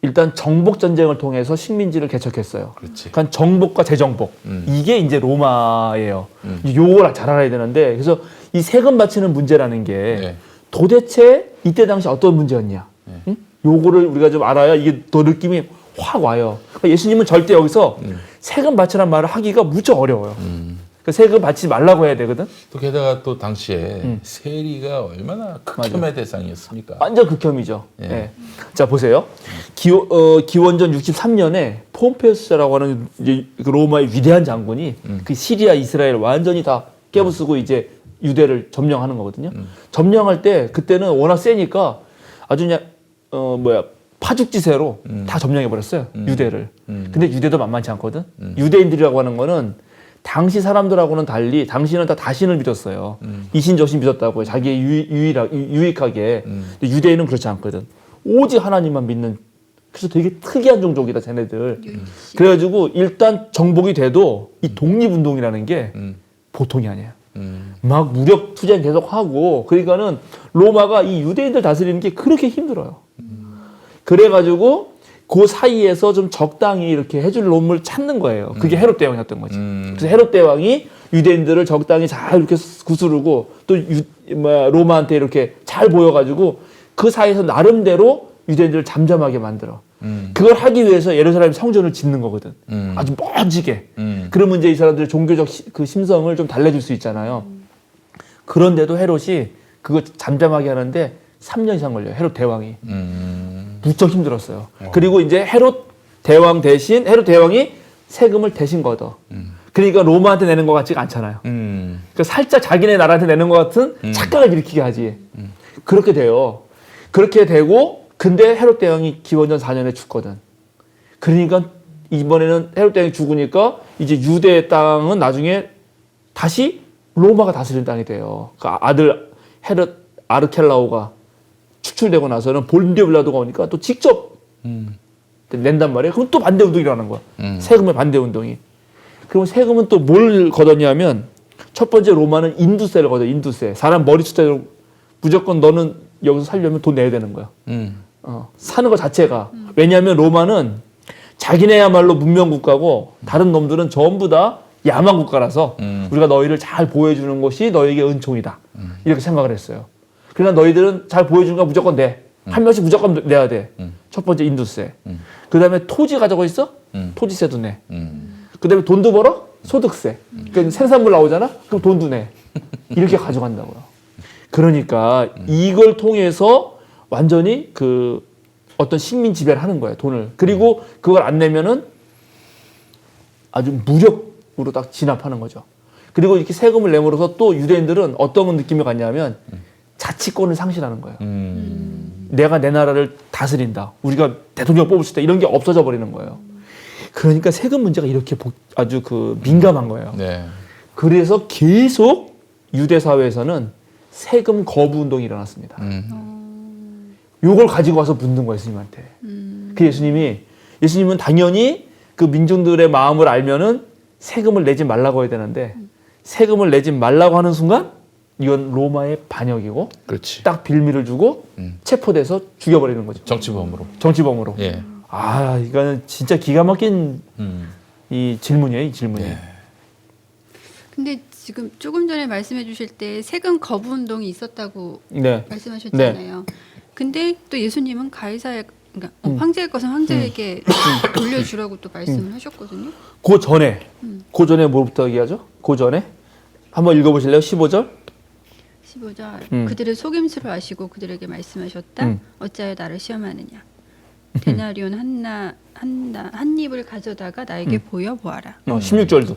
일단 정복 전쟁을 통해서 식민지를 개척했어요. 그렇지. 그러니까 정복과 재정복 이게 이제 로마예요. 요걸 잘 알아야 되는데 그래서 이 세금 바치는 문제라는 게 네. 도대체 이때 당시 어떤 문제였냐? 응? 요거를 우리가 좀 알아야 이게 더 느낌이 확 와요. 그러니까 예수님은 절대 여기서 세금 바치란 말을 하기가 무척 어려워요. 그러니까 세금 바치지 말라고 해야 되거든. 또 게다가 또 당시에 세리가 얼마나 극혐의 대상이었습니까? 완전 극혐이죠. 예. 예. 자 보세요. 기원전 63년에 폼페우스라고 하는 이제 그 로마의 위대한 장군이 그 시리아 이스라엘 완전히 다 깨부수고 이제 유대를 점령하는 거거든요. 점령할 때 그때는 워낙 세니까 아주 그냥 파죽지세로 다 점령해 버렸어요. 유대를. 근데 유대도 만만치 않거든. 유대인들이라고 하는 거는 당시 사람들하고는 달리 당신은 다 다신을 믿었어요. 이신저신 믿었다고요. 자기의 유익하게. 근데 유대인은 그렇지 않거든. 오직 하나님만 믿는 그래서 되게 특이한 종족이다 쟤네들. 유일시. 그래가지고 일단 정복이 돼도 이 독립운동이라는 게 보통이 아니에요. 막 무력 투쟁 계속 하고 그러니까는 로마가 이 유대인들 다스리는 게 그렇게 힘들어요. 그래가지고 그 사이에서 좀 적당히 이렇게 해줄 놈을 찾는 거예요. 그게 헤롯 대왕이었던 거지. 그래서 헤롯 대왕이 유대인들을 적당히 잘 이렇게 구스르고 또 로마한테 이렇게 잘 보여가지고 그 사이에서 나름대로 유대인들을 잠잠하게 만들어. 그걸 하기 위해서 예루살렘 성전을 짓는 거거든. 아주 멋지게. 그러면 이제 이 사람들의 종교적 그 심성을 좀 달래줄 수 있잖아요. 그런데도 헤롯이 그거 잠잠하게 하는데 3년 이상 걸려요. 헤롯 대왕이. 무척 힘들었어요. 그리고 이제 헤롯 대왕 대신 헤롯 대왕이 세금을 대신 걷어. 그러니까 로마한테 내는 것 같지가 않잖아요. 그러니까 살짝 자기네 나라한테 내는 것 같은 착각을 일으키게 하지. 그렇게 돼요. 그렇게 되고 근데 헤롯 대왕이 기원전 4년에 죽거든. 그러니까 이번에는 헤롯 대왕이 죽으니까 이제 유대 땅은 나중에 다시 로마가 다스리는 땅이 돼요. 그 아들 헤롯 아르켈라오가 축출되고 나서는 본디오 빌라도가 오니까 또 직접 낸단 말이에요. 그럼 또 반대 운동이 일어나는 거야. 세금의 반대 운동이. 그럼 세금은 또 뭘 걷었냐면 첫 번째 로마는 인두세를 걷어. 인두세. 사람 머리 숫자로 무조건 너는 여기서 살려면 돈 내야 되는 거야. 사는 것 자체가. 왜냐하면 로마는 자기네야말로 문명 국가고 다른 놈들은 전부 다 야만 국가라서 우리가 너희를 잘 보호해주는 것이 너희에게 은총이다. 이렇게 생각을 했어요. 그러나 너희들은 잘 보여주는 거 무조건 내. 한 명씩 무조건 내야 돼. 첫 번째 인두세. 그 다음에 토지 가지고 있어? 토지세도 내. 그 다음에 돈도 벌어? 소득세. 그러니까 생산물 나오잖아? 그럼 돈도 내. 이렇게 가져간다고요. 그러니까 이걸 통해서 완전히 그 어떤 식민 지배를 하는 거예요. 돈을. 그리고 그걸 안 내면은 아주 무력으로 딱 진압하는 거죠. 그리고 이렇게 세금을 내므로써 또 유대인들은 어떤 느낌이 갔냐면 자치권을 상실하는 거예요. 내가 내 나라를 다스린다. 우리가 대통령 뽑을 수 있다. 이런 게 없어져 버리는 거예요. 그러니까 세금 문제가 이렇게 아주 그 민감한 거예요. 네. 그래서 계속 유대 사회에서는 세금 거부 운동이 일어났습니다. 요걸 가지고 와서 묻는 거예요, 예수님한테. 그 예수님은 당연히 그 민중들의 마음을 알면은 세금을 내지 말라고 해야 되는데 세금을 내지 말라고 하는 순간 이건 로마의 반역이고 그렇지. 딱 빌미를 주고 체포돼서 죽여버리는 거죠. 정치범으로. 정치범으로. 예. 아, 이거는 진짜 기가 막힌 이 질문이에요, 이 질문이. 예. 근데 지금 조금 전에 말씀해 주실 때 세금 거부 운동이 있었다고 네. 말씀하셨잖아요. 근데 또 예수님은 가이사의 그러니까 황제의 것은 황제에게 돌려주라고 또 말씀을 하셨거든요. 그 전에 뭐부터 얘기하죠? 그 전에 한번 읽어보실래요? 15절. 15절 그들의 속임수를 아시고 그들에게 말씀하셨다. 어찌하여 나를 시험하느냐. 데나리온 한 입을 가져다가 나에게 보여 보아라. 16절도.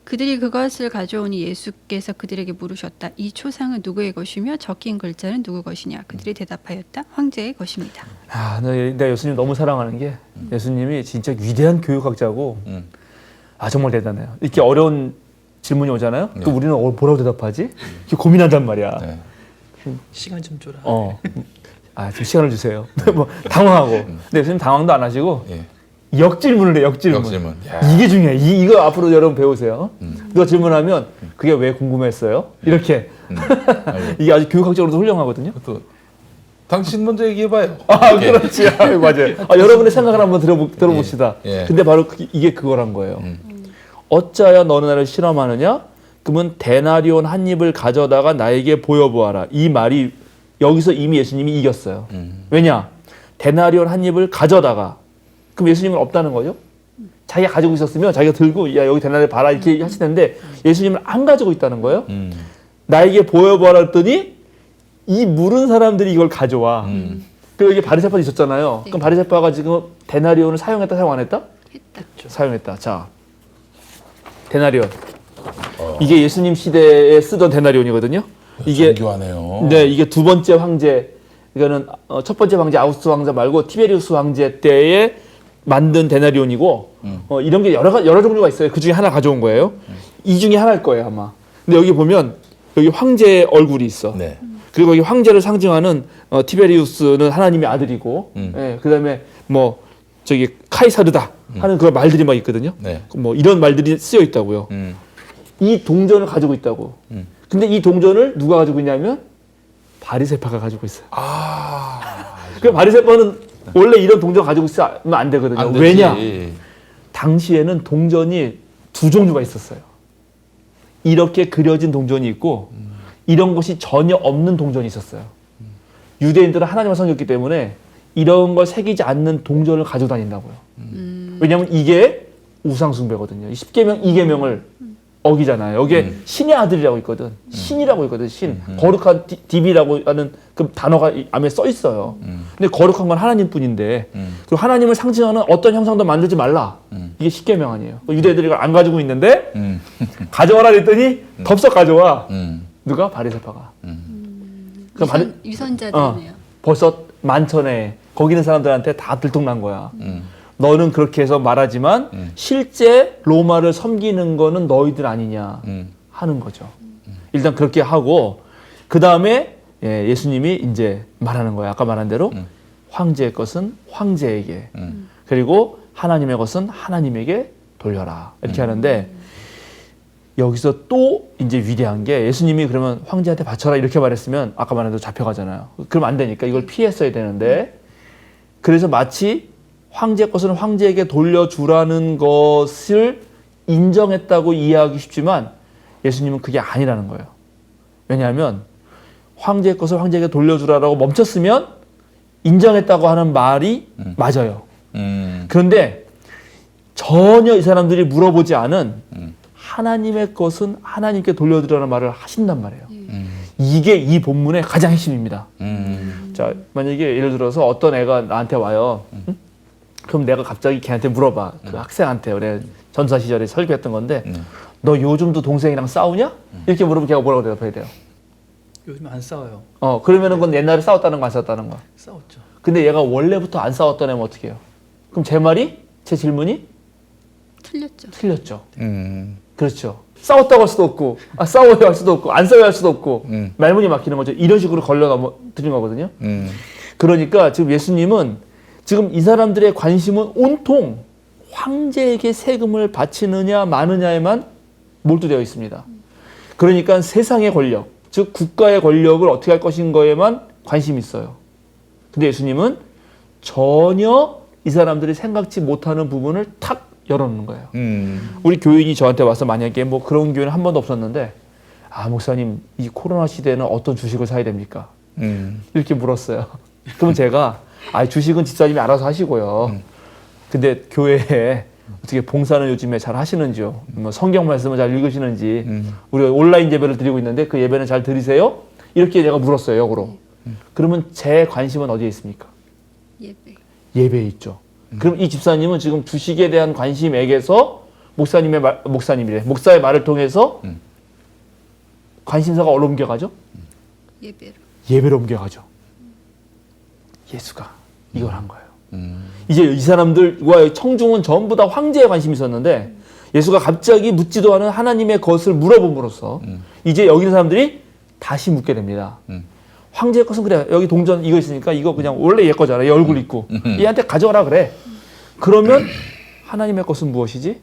그들이 그것을 가져오니 예수께서 그들에게 물으셨다. 이 초상은 누구의 것이며 적힌 글자는 누구 것이냐. 그들이 대답하였다. 황제의 것입니다. 아, 내가 예수님 너무 사랑하는 게 예수님이 진짜 위대한 교육학자고 아 정말 대단해요. 이렇게 어려운 질문이 오잖아요. 네. 그 우리는 뭐라고 대답하지? 이렇게 고민한단 말이야. 네. 시간 좀 줘라. 좀 시간을 주세요. 뭐 당황하고. 근데 예수님 당황도 안 하시고 예. 역질문을 해요. 역질문. 역질문. 야. 이게 중요해. 이거 앞으로 여러분 배우세요. 누가 질문하면 그게 왜 궁금했어요? 이렇게. 이게 아주 교육학적으로도 훌륭하거든요. 또 당신 먼저 얘기해봐요. 예. 그렇지. 맞아요. 여러분의 생각을 한번 들어봅시다. 예. 근데 바로 이게 그거란 거예요. 어찌하여 너는 나를 실험하느냐? 그러면 데나리온 한 입을 가져다가 나에게 보여보아라. 이 말이 여기서 이미 예수님이 이겼어요. 왜냐? 데나리온 한 입을 가져다가 그럼 예수님은 없다는 거죠? 자기가 가지고 있었으면 자기가 들고 야 여기 데나리온 봐라 이렇게 하실 텐데 예수님은 안 가지고 있다는 거예요. 나에게 보여보아라 했더니 이 물은 사람들이 이걸 가져와. 그리고 이게 바리새파도 있었잖아요. 네. 그럼 바리새파가 지금 데나리온을 사용했다 사용 안 했다? 했다. 사용했다. 자, 데나리온. 이게 예수님 시대에 쓰던 데나리온이거든요. 이게 정교하네요. 네, 이게 두 번째 황제. 이거는 첫 번째 황제 아우구스투스 황제 말고 티베리우스 황제 때에 만든 데나리온이고 이런 게 여러 종류가 있어요. 그 중에 하나 가져온 거예요. 이 중에 하나일 거예요 아마. 근데 여기 보면 여기 황제의 얼굴이 있어. 네. 그리고 이 황제를 상징하는 티베리우스는 하나님의 아들이고, 예, 그다음에 뭐 저기 카이사르다 하는 그런 말들이 막 있거든요. 네. 뭐 이런 말들이 쓰여 있다고요. 이 동전을 가지고 있다고. 근데 이 동전을 누가 가지고 있냐면 바리새파가 가지고 있어요. 그 바리새파는 원래 이런 동전 가지고 있으면 안 되거든요. 안 되지. 왜냐? 당시에는 동전이 두 종류가 있었어요. 이렇게 그려진 동전이 있고 이런 것이 전혀 없는 동전이 있었어요. 유대인들은 하나님을 섬겼기 때문에 이런 걸 새기지 않는 동전을 가지고 다닌다고요. 왜냐하면 이게 우상숭배거든요. 10계명, 2계명을 어기잖아요. 여기에 신의 아들이라고 있거든. 신이라고 있거든. 신. 거룩한 디비라고 하는 그 단어가 안에 써 있어요. 근데 거룩한 건 하나님뿐인데 그 하나님을 상징하는 어떤 형상도 만들지 말라. 이게 10계명 아니에요. 유대인들이 이걸 안 가지고 있는데 가져와라 그랬더니 덥석 가져와. 누가? 바리새파가. 그럼 위선자들이네요. 벌써 만천에 거기 있는 사람들한테 다 들통난 거야. 너는 그렇게 해서 말하지만 실제 로마를 섬기는 거는 너희들 아니냐 하는 거죠. 일단 그렇게 하고 그 다음에 예수님이 이제 말하는 거예요. 아까 말한 대로 황제의 것은 황제에게 그리고 하나님의 것은 하나님에게 돌려라 이렇게 하는데 여기서 또 이제 위대한 게 예수님이 그러면 황제한테 바쳐라 이렇게 말했으면 아까 말한 대로 잡혀가잖아요. 그럼 안 되니까 이걸 피했어야 되는데 그래서 마치 황제 것은 황제에게 돌려주라는 것을 인정했다고 이해하기 쉽지만 예수님은 그게 아니라는 거예요. 왜냐하면 황제 것을 황제에게 돌려주라라고 멈췄으면 인정했다고 하는 말이 맞아요. 그런데 전혀 이 사람들이 물어보지 않은 하나님의 것은 하나님께 돌려드리라는 말을 하신단 말이에요. 이게 이 본문의 가장 핵심입니다. 자, 만약에 예를 들어서 어떤 애가 나한테 와요. 그럼 내가 갑자기 걔한테 물어봐. 그 학생한테 우리 전사 시절에 설교했던 건데 너 요즘도 동생이랑 싸우냐? 이렇게 물어보면 걔가 뭐라고 대답해야 돼요? 요즘 안 싸워요. 그러면은 그건 옛날에 싸웠다는 거 안 싸웠다는 거. 싸웠죠. 근데 얘가 원래부터 안 싸웠던 애면 어떻게 해요? 그럼 제 말이? 제 질문이? 틀렸죠. 틀렸죠. 그렇죠. 싸웠다고 할 수도 없고, 싸워야 할 수도 없고, 안 싸워야 할 수도 없고, 말문이 막히는 거죠. 이런 식으로 걸려 넘어뜨린 거거든요. 그러니까 지금 예수님은 지금 이 사람들의 관심은 온통 황제에게 세금을 바치느냐 마느냐에만 몰두되어 있습니다. 그러니까 세상의 권력, 즉 국가의 권력을 어떻게 할 것인가에만 관심이 있어요. 근데 예수님은 전혀 이 사람들이 생각지 못하는 부분을 탁 열어놓는 거예요. 우리 교인이 저한테 와서 만약에 뭐 그런 교회는 한 번도 없었는데 목사님 이 코로나 시대에는 어떤 주식을 사야 됩니까? 이렇게 물었어요. 그럼 제가 주식은 집사님이 알아서 하시고요. 근데 교회에 어떻게 봉사는 요즘에 잘 하시는지요? 뭐 성경 말씀을 잘 읽으시는지 우리가 온라인 예배를 드리고 있는데 그 예배는 잘 드리세요? 이렇게 내가 물었어요. 역으로. 그러면 제 관심은 어디에 있습니까? 예배에 있죠. 그럼 이 집사님은 지금 주식에 대한 관심에게서 목사의 말을 통해서 관심사가 어디로 옮겨가죠? 예배로 옮겨가죠. 예수가 이걸 한 거예요. 이제 이 사람들과 청중은 전부 다 황제에 관심이 있었는데 예수가 갑자기 묻지도 않은 하나님의 것을 물어봄으로써 이제 여기 있는 사람들이 다시 묻게 됩니다. 황제의 것은 그래. 여기 동전 이거 있으니까 이거 그냥 원래 얘 거잖아. 얘 얼굴 있고. 얘한테 가져가라 그래. 그러면 하나님의 것은 무엇이지?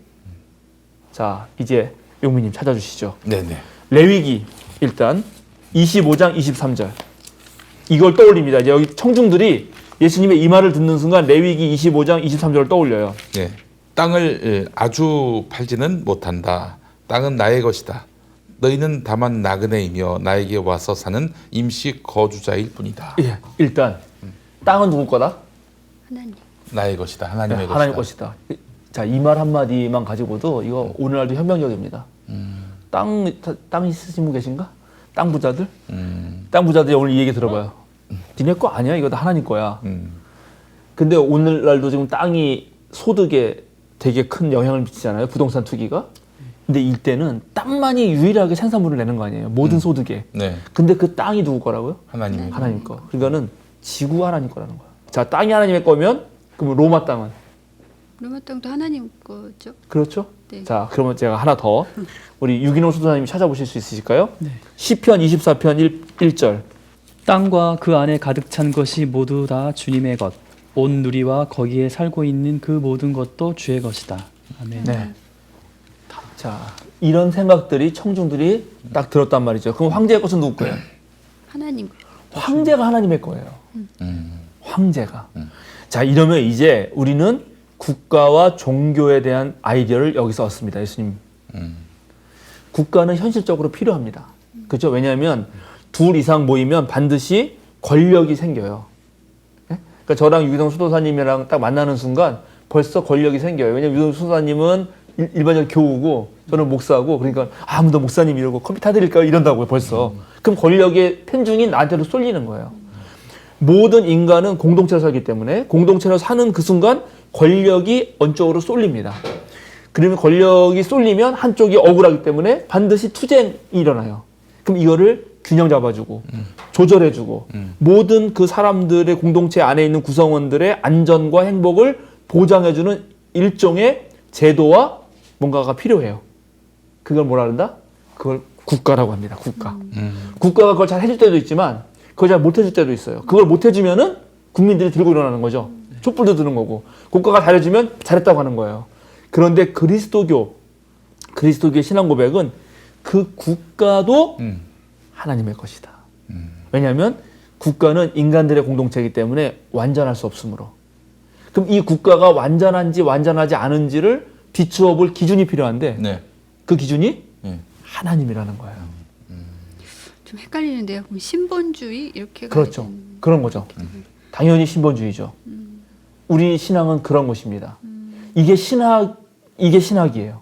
자, 이제 용민님 찾아주시죠. 네네. 레위기 일단 25장 23절. 이걸 떠올립니다. 이제 여기 청중들이 예수님의 이 말을 듣는 순간 레위기 25장 23절을 떠올려요. 네. 땅을 아주 팔지는 못한다. 땅은 나의 것이다. 너희는 다만 나그네이며 나에게 와서 사는 임시 거주자일 뿐이다. 예, 일단 땅은 누구 거다? 하나님. 나의 것이다. 하나님의 것이다. 하나님 것이다. 자, 이 말 한마디만 가지고도 이거 오늘날도 현명적입니다. 땅 있으신 분 계신가? 땅 부자들? 땅 부자들이 오늘 이 얘기 들어봐요. 니네 거 아니야? 이거 다 하나님 거야. 근데 오늘날도 지금 땅이 소득에 되게 큰 영향을 미치잖아요. 부동산 투기가. 근데 이때는 땅만이 유일하게 생산물을 내는 거 아니에요. 모든 소득에. 네. 근데 그 땅이 누구 거라고요? 하나님의 것. 하나님 거. 그러니까는 지구가 하나님 거라는 거야. 자, 땅이 하나님의 거면 그럼 로마 땅은? 로마 땅도 하나님 거죠. 그렇죠? 네. 자, 그러면 제가 하나 더 우리 유기농 수도사님이 찾아보실 수 있으실까요? 네. 시편 24편 1절. 땅과 그 안에 가득 찬 것이 모두 다 주님의 것. 온 누리와 거기에 살고 있는 그 모든 것도 주의 것이다. 아멘. 네. 자, 이런 생각들이 청중들이 딱 들었단 말이죠. 그럼 황제의 것은 누구 거예요? 하나님. 황제가 하나님의 거예요. 황제가. 자, 이러면 이제 우리는 국가와 종교에 대한 아이디어를 여기서 얻습니다. 예수님. 국가는 현실적으로 필요합니다. 그렇죠? 왜냐하면 둘 이상 모이면 반드시 권력이 생겨요. 예? 그러니까 저랑 유기성 수도사님이랑 딱 만나는 순간 벌써 권력이 생겨요. 왜냐하면 유기성 수도사님은 일반적 교우고 저는 목사고, 그러니까 아무도 목사님 이러고 컴퓨터 해드릴까요? 이런다고요 벌써. 그럼 권력의 편중이 나한테로 쏠리는 거예요. 모든 인간은 공동체로 살기 때문에 공동체로 사는 그 순간 권력이 원쪽으로 쏠립니다. 그러면 권력이 쏠리면 한쪽이 억울하기 때문에 반드시 투쟁이 일어나요. 그럼 이거를 균형 잡아주고 조절해주고 모든 그 사람들의 공동체 안에 있는 구성원들의 안전과 행복을 보장해주는 일종의 제도와 뭔가가 필요해요. 그걸 뭐라 그런다? 그걸 국가라고 합니다. 국가. 국가가 그걸 잘 해줄 때도 있지만 그걸 잘 못해줄 때도 있어요. 그걸 못해주면은 국민들이 들고 일어나는 거죠. 촛불도 드는 거고. 국가가 잘해주면 잘했다고 하는 거예요. 그런데 그리스도교의 신앙 고백은 그 국가도 하나님의 것이다. 왜냐하면 국가는 인간들의 공동체이기 때문에 완전할 수 없으므로. 그럼 이 국가가 완전한지 완전하지 않은지를 비추어 볼 기준이 필요한데 네. 그 기준이 네. 하나님이라는 거예요. 좀 헷갈리는데요. 그럼 신본주의 이렇게 그렇죠. 가야 그런 거죠. 당연히 신본주의죠. 우리 신앙은 그런 것입니다. 이게 신학이에요.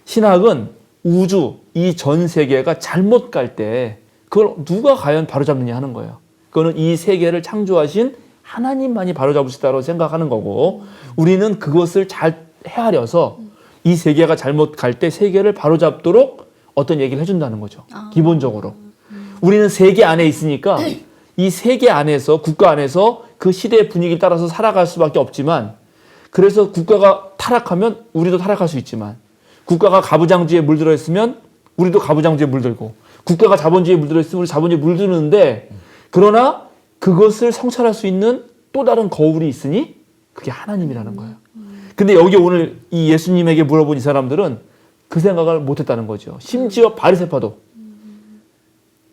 신학은 우주, 이 전 세계가 잘못 갈 때 그걸 누가 과연 바로잡느냐 하는 거예요. 그거는 이 세계를 창조하신 하나님만이 바로잡을 수 있다고 생각하는 거고, 우리는 그것을 잘 헤아려서 이 세계가 잘못 갈 때 세계를 바로잡도록 어떤 얘기를 해준다는 거죠. 기본적으로. 우리는 세계 안에 있으니까 이 세계 안에서, 국가 안에서 그 시대의 분위기를 따라서 살아갈 수밖에 없지만, 그래서 국가가 타락하면 우리도 타락할 수 있지만, 국가가 가부장주의에 물들어 있으면 우리도 가부장주의에 물들고, 국가가 자본주의에 물들어 있으면 우리 자본주의에 물드는데, 그러나 그것을 성찰할 수 있는 또 다른 거울이 있으니 그게 하나님이라는 거예요. 근데 여기 오늘 이 예수님에게 물어본 이 사람들은 그 생각을 못했다는 거죠. 심지어 바리새파도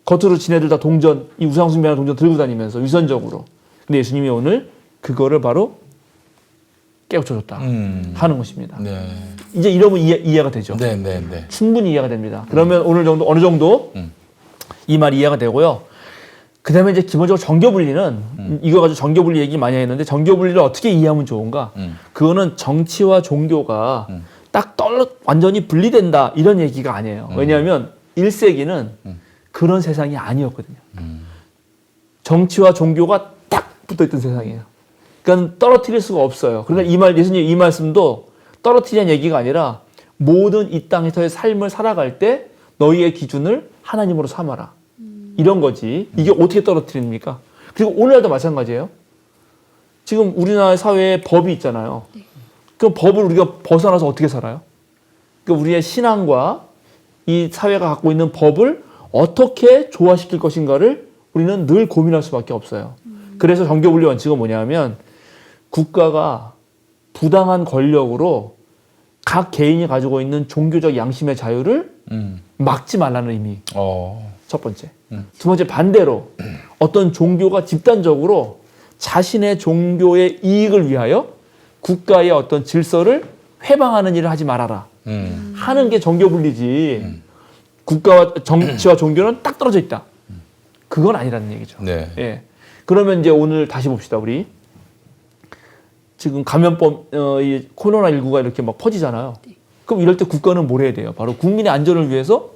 겉으로 지네들 다 동전, 이 우상숭배하는 동전 들고 다니면서 위선적으로. 근데 예수님이 오늘 그거를 바로 깨우쳐줬다 하는 것입니다. 네. 이제 이러면 이해가 되죠. 네, 네, 네. 충분히 이해가 됩니다. 그러면 오늘 정도 어느 정도 이 말이 이해가 되고요. 그 다음에 이제 기본적으로 정교분리는 이거 가지고 정교분리 얘기 많이 했는데, 정교분리를 어떻게 이해하면 좋은가? 그거는 정치와 종교가 딱 완전히 분리된다 이런 얘기가 아니에요. 왜냐하면 1세기는 그런 세상이 아니었거든요. 정치와 종교가 딱 붙어있던 세상이에요. 그러니까 떨어뜨릴 수가 없어요. 그러니까 예수님 이 말씀도 떨어뜨리는 얘기가 아니라 모든 이 땅에서의 삶을 살아갈 때 너희의 기준을 하나님으로 삼아라. 이런 거지. 이게 어떻게 떨어뜨립니까? 그리고 오늘날도 마찬가지예요. 지금 우리나라 사회에 법이 있잖아요. 그 법을 우리가 벗어나서 어떻게 살아요? 그러니까 우리의 신앙과 이 사회가 갖고 있는 법을 어떻게 조화시킬 것인가를 우리는 늘 고민할 수밖에 없어요. 그래서 정교분리 원칙은 뭐냐면, 국가가 부당한 권력으로 각 개인이 가지고 있는 종교적 양심의 자유를 막지 말라는 의미. 첫 번째. 두 번째, 반대로 어떤 종교가 집단적으로 자신의 종교의 이익을 위하여 국가의 어떤 질서를 회방하는 일을 하지 말아라 하는 게 정교분리지, 국가와 정치와 종교는 딱 떨어져 있다, 그건 아니라는 얘기죠. 네. 예. 그러면 이제 오늘 다시 봅시다. 우리 지금 감염법, 이 코로나19가 이렇게 막 퍼지잖아요. 그럼 이럴 때 국가는 뭘 해야 돼요? 바로 국민의 안전을 위해서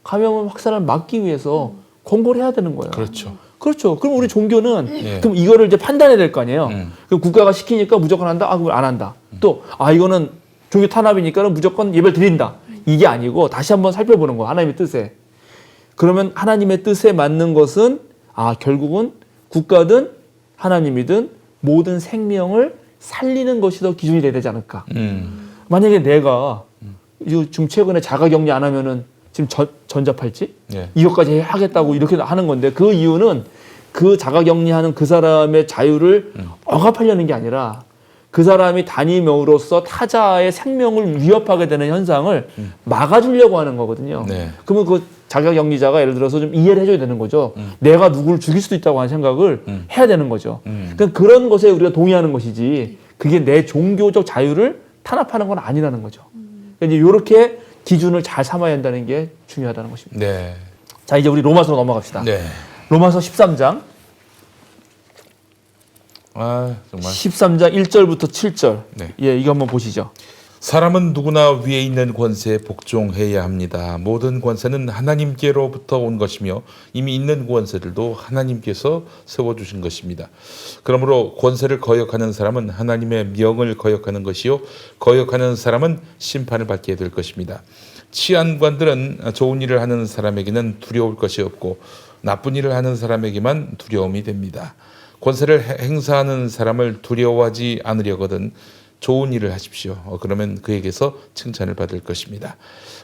감염 확산을 막기 위해서 공고를 해야 되는 거예요. 그렇죠. 그렇죠. 그럼 우리 종교는 예. 그럼 이거를 이제 판단해야 될 거 아니에요. 그럼 국가가 시키니까 무조건 한다. 아, 그럼 안 한다. 또 이거는 종교 탄압이니까는 무조건 예배를 드린다. 이게 아니고 다시 한번 살펴보는 거. 하나님의 뜻에. 그러면 하나님의 뜻에 맞는 것은 결국은 국가든 하나님이든 모든 생명을 살리는 것이 더 기준이 돼야 되지 않을까. 만약에 내가 이거 지금 최근에 자가격리 안 하면은 지금 전자팔찌 예. 이것까지 하겠다고 이렇게 하는 건데 그 이유는 그 자가격리하는 그 사람의 자유를 억압하려는 게 아니라 그 사람이 단임으로서 타자의 생명을 위협하게 되는 현상을 막아주려고 하는 거거든요. 네. 그러면 그 자가격리자가 예를 들어서 좀 이해를 해줘야 되는 거죠. 내가 누구를 죽일 수도 있다고 하는 생각을 해야 되는 거죠. 그러니까 그런 것에 우리가 동의하는 것이지 그게 내 종교적 자유를 탄압하는 건 아니라는 거죠. 그러니까 이제 이렇게 기준을 잘 삼아야 한다는 게 중요하다는 것입니다. 네. 자, 이제 우리 로마서로 넘어갑시다. 네. 로마서 13장. 아, 정말. 13장 1절부터 7절. 네. 예, 이거 한번 보시죠. 사람은 누구나 위에 있는 권세에 복종해야 합니다. 모든 권세는 하나님께로부터 온 것이며 이미 있는 권세들도 하나님께서 세워주신 것입니다. 그러므로 권세를 거역하는 사람은 하나님의 명을 거역하는 것이요 거역하는 사람은 심판을 받게 될 것입니다. 치안관들은 좋은 일을 하는 사람에게는 두려울 것이 없고 나쁜 일을 하는 사람에게만 두려움이 됩니다. 권세를 행사하는 사람을 두려워하지 않으려거든 좋은 일을 하십시오. 그러면 그에게서 칭찬을 받을 것입니다.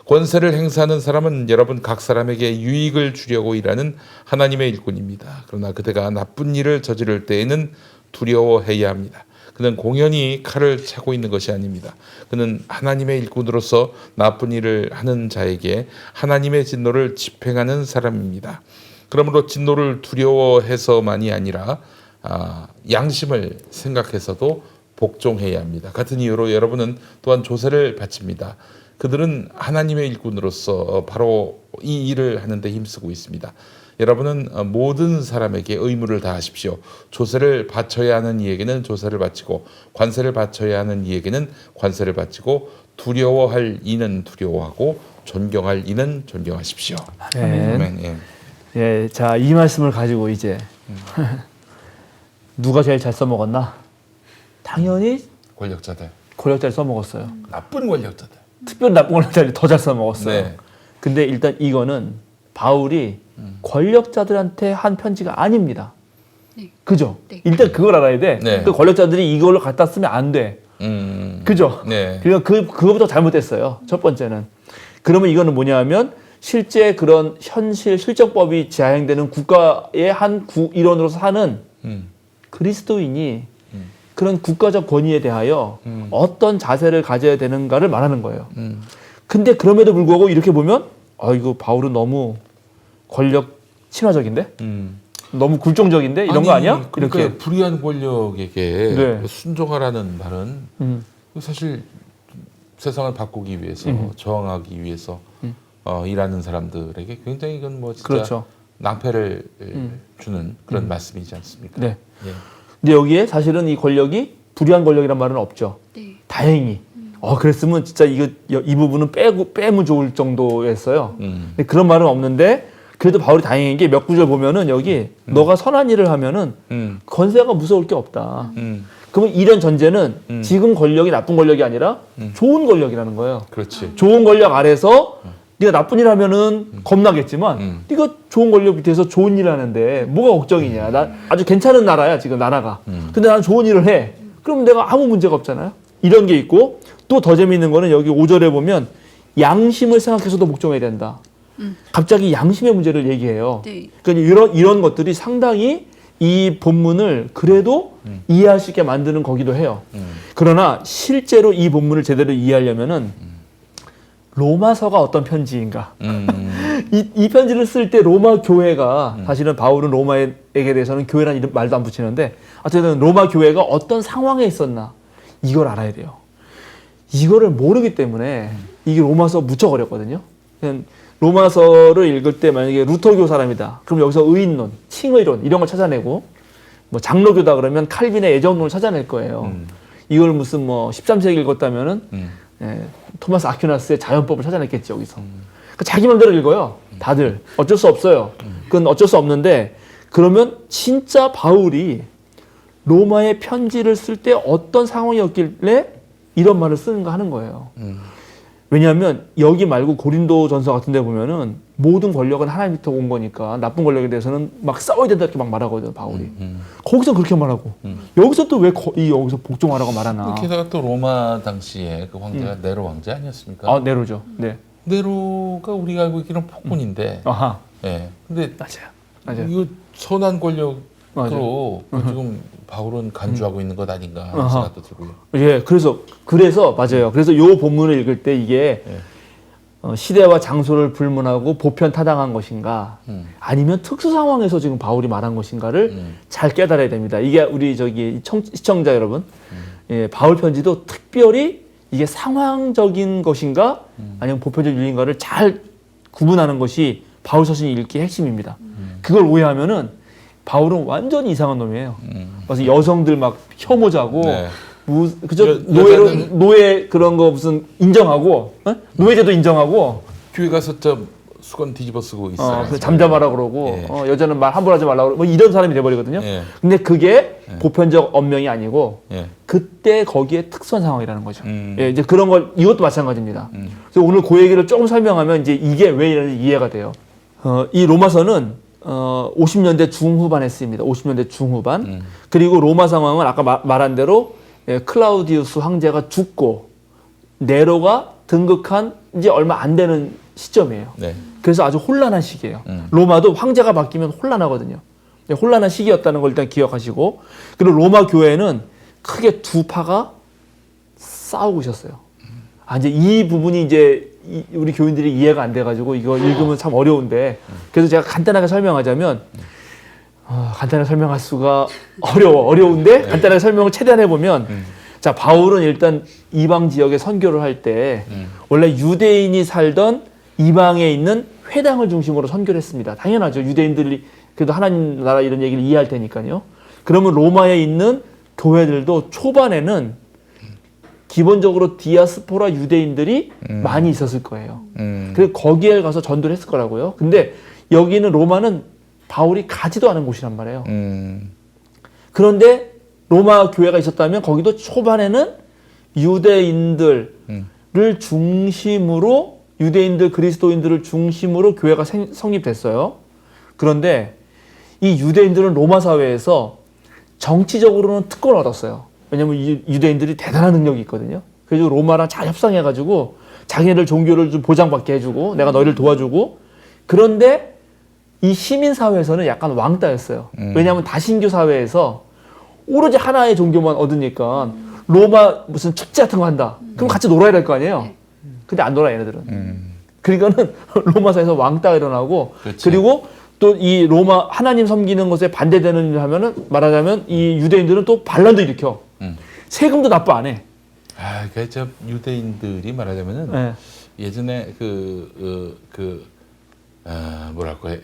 권세를 행사하는 사람은 여러분 각 사람에게 유익을 주려고 일하는 하나님의 일꾼입니다. 그러나 그대가 나쁜 일을 저지를 때에는 두려워해야 합니다. 그는 공연히 칼을 차고 있는 것이 아닙니다. 그는 하나님의 일꾼으로서 나쁜 일을 하는 자에게 하나님의 진노를 집행하는 사람입니다. 그러므로 진노를 두려워해서만이 아니라 양심을 생각해서도 복종해야 합니다. 같은 이유로 여러분은 또한 조세를 바칩니다. 그들은 하나님의 일꾼으로서 바로 이 일을 하는데 힘쓰고 있습니다. 여러분은 모든 사람에게 의무를 다하십시오. 조세를 바쳐야 하는 이에게는 조세를 바치고 관세를 바쳐야 하는 이에게는 관세를 바치고 두려워할 이는 두려워하고 존경할 이는 존경하십시오. 아멘. 예. 예, 자, 이 말씀을 가지고 이제 누가 제일 잘 써먹었나? 당연히 권력자들. 권력자를 써먹었어요. 나쁜 권력자들. 특별히 나쁜 권력자들이 더 잘 써먹었어요. 네. 근데 일단 이거는 바울이 권력자들한테 한 편지가 아닙니다. 네. 그죠? 네. 일단 그걸 알아야 돼. 네. 그 권력자들이 이걸로 갖다 쓰면 안 돼. 그죠? 네. 그러니까 그거부터 잘못됐어요. 첫 번째는. 그러면 이거는 뭐냐면 실제 그런 현실 실정법이 지행되는 국가의 한 일원으로서 사는 그리스도인이 그런 국가적 권위에 대하여 어떤 자세를 가져야 되는가를 말하는 거예요. 근데 그럼에도 불구하고 이렇게 보면 이거 바울은 너무 권력 친화적인데? 너무 굴종적인데? 이런 거 아니야? 그러니까 이렇게. 불의한 권력에게 네. 순종하라는 말은 사실 세상을 바꾸기 위해서 저항하기 위해서 일하는 사람들에게 굉장히 이건 뭐 진짜 그렇죠. 낭패를 주는 그런 말씀이지 않습니까? 네. 예. 근데 여기에 사실은 이 권력이 불의한 권력이란 말은 없죠. 네. 다행히. 그랬으면 진짜 이 부분은 빼면 좋을 정도였어요. 근데 그런 말은 없는데 그래도 바울이 다행인 게 몇 구절 보면은 여기 너가 선한 일을 하면은 권세가 무서울 게 없다. 그러면 이런 전제는 지금 권력이 나쁜 권력이 아니라 좋은 권력이라는 거예요. 그렇지. 좋은 권력 아래서 네가 나쁜 일 하면은 겁나겠지만 네가 좋은 권력 밑에서 좋은 일 하는데 뭐가 걱정이냐. 나 아주 괜찮은 나라야 지금 나라가. 근데 나는 좋은 일을 해. 그럼 내가 아무 문제가 없잖아요. 이런 게 있고 또 더 재미있는 거는 여기 5절에 보면 양심을 생각해서도 복종해야 된다. 갑자기 양심의 문제를 얘기해요. 네. 그러니까 이런 것들이 상당히 이 본문을 그래도 이해할 수 있게 만드는 거기도 해요. 그러나 실제로 이 본문을 제대로 이해하려면은 로마서가 어떤 편지인가? 이 편지를 쓸 때 로마 교회가 사실은 바울은 로마에게 대해서는 교회라는 이름 말도 안 붙이는데 어쨌든 로마 교회가 어떤 상황에 있었나 이걸 알아야 돼요. 이거를 모르기 때문에 이게 로마서 무척 어렵거든요. 그냥 로마서를 읽을 때 만약에 루터교 사람이다. 그럼 여기서 의인론, 칭의론 이런 걸 찾아내고 뭐 장로교다 그러면 칼빈의 애정론을 찾아낼 거예요. 이걸 무슨 뭐 13세기 읽었다면은 토마스 아퀴나스의 자연법을 찾아냈겠지 여기서. 그러니까 자기 맘대로 읽어요. 다들 어쩔 수 없어요. 그건 어쩔 수 없는데 그러면 진짜 바울이 로마의 편지를 쓸 때 어떤 상황이었길래 이런 말을 쓰는가 하는 거예요. 왜냐하면 여기 말고 고린도전서 같은 데 보면은 모든 권력은 하나님부터 온 거니까 나쁜 권력에 대해서는 막 싸워야 된다 이렇게 막 말하거든 바울이. 거기서 그렇게 말하고 여기서 또 왜 여기서 복종하라고 말하나. 게다가 또 로마 당시에 그 황제가 네로 왕제 아니었습니까? 네로죠. 네. 네로가 우리가 알고 있기는 폭군인데, 아하. 예. 근데 맞아요. 이거 선한 권력으로 맞아요. 지금 바울은 간주하고 있는 것 아닌가 하는 아하. 생각도 들고요. 예, 그래서 맞아요. 그래서 요 본문을 읽을 때 이게 시대와 장소를 불문하고 보편 타당한 것인가, 아니면 특수 상황에서 지금 바울이 말한 것인가를 잘 깨달아야 됩니다. 이게 우리 저기 시청자 여러분, 예, 바울 편지도 특별히 이게 상황적인 것인가, 아니면 보편적 윤리인가를 잘 구분하는 것이 바울 서신 읽기의 핵심입니다. 그걸 오해하면은 바울은 완전히 이상한 놈이에요. 그래서 여성들 막 혐오자고. 네. 그저 여자는- 노예 그런 거 무슨 인정하고, 노예제도 인정하고, 교회 가서 수건 뒤집어 쓰고 있어요. 그래서 잠잠하라 그러고, 예. 여자는 말 함부로 하지 말라 그러고, 뭐 이런 사람이 돼버리거든요. 예. 근데 그게 보편적 언명이 아니고, 예. 그때 거기에 특수한 상황이라는 거죠. 음. 예, 이제 그런 걸, 이것도 마찬가지입니다. 그래서 오늘 그 얘기를 조금 설명하면 이제 이게 왜 이러는지 이해가 돼요. 이 로마서는 50년대 중후반에 쓰입니다. 50년대 중후반. 그리고 로마 상황은 아까 말한 대로 클라우디우스 황제가 죽고 네로가 등극한 이제 얼마 안 되는 시점이에요. 네. 그래서 아주 혼란한 시기예요. 로마도 황제가 바뀌면 혼란하거든요. 혼란한 시기였다는 걸 일단 기억하시고, 그리고 로마 교회는 크게 두 파가 싸우고 있었어요. 이제 이 부분이 이제 우리 교인들이 이해가 안 돼가지고 이거 읽으면 참 어려운데, 그래서 제가 간단하게 설명하자면, 간단하게 설명할 수가 어려운데 간단하게 설명을 최대한 해보면, 자, 바울은 일단 이방 지역에 선교를 할 때 원래 유대인이 살던 이방에 있는 회당을 중심으로 선교를 했습니다. 당연하죠. 유대인들이 그래도 하나님 나라 이런 얘기를 이해할 테니까요. 그러면 로마에 있는 교회들도 초반에는 기본적으로 디아스포라 유대인들이 많이 있었을 거예요. 그래서 거기에 가서 전도를 했을 거라고요. 근데 여기는 로마는 바울이 가지도 않은 곳이란 말이에요. 그런데 로마 교회가 있었다면 거기도 초반에는 유대인들을 중심으로, 유대인들, 그리스도인들을 중심으로 교회가 성립됐어요. 그런데 이 유대인들은 로마 사회에서 정치적으로는 특권을 얻었어요. 왜냐면 유대인들이 대단한 능력이 있거든요. 그래서 로마랑 잘 협상해가지고 자기네들 종교를 좀 보장받게 해주고 내가 너희를 도와주고. 그런데 이 시민사회에서는 약간 왕따였어요. 왜냐하면 다신교 사회에서 오로지 하나의 종교만 얻으니까 로마 무슨 축제 같은 거 한다. 그럼 같이 놀아야 될 거 아니에요. 근데 안 놀아 얘네들은. 그러니까는 로마 사회에서 왕따가 일어나고, 그렇지. 그리고 또 이 로마 하나님 섬기는 것에 반대되는 일을 하면은, 말하자면 이 유대인들은 또 반란도 일으켜. 세금도 납부 안 해. 그러니까 유대인들이 말하자면은 네. 예전에 뭐랄까,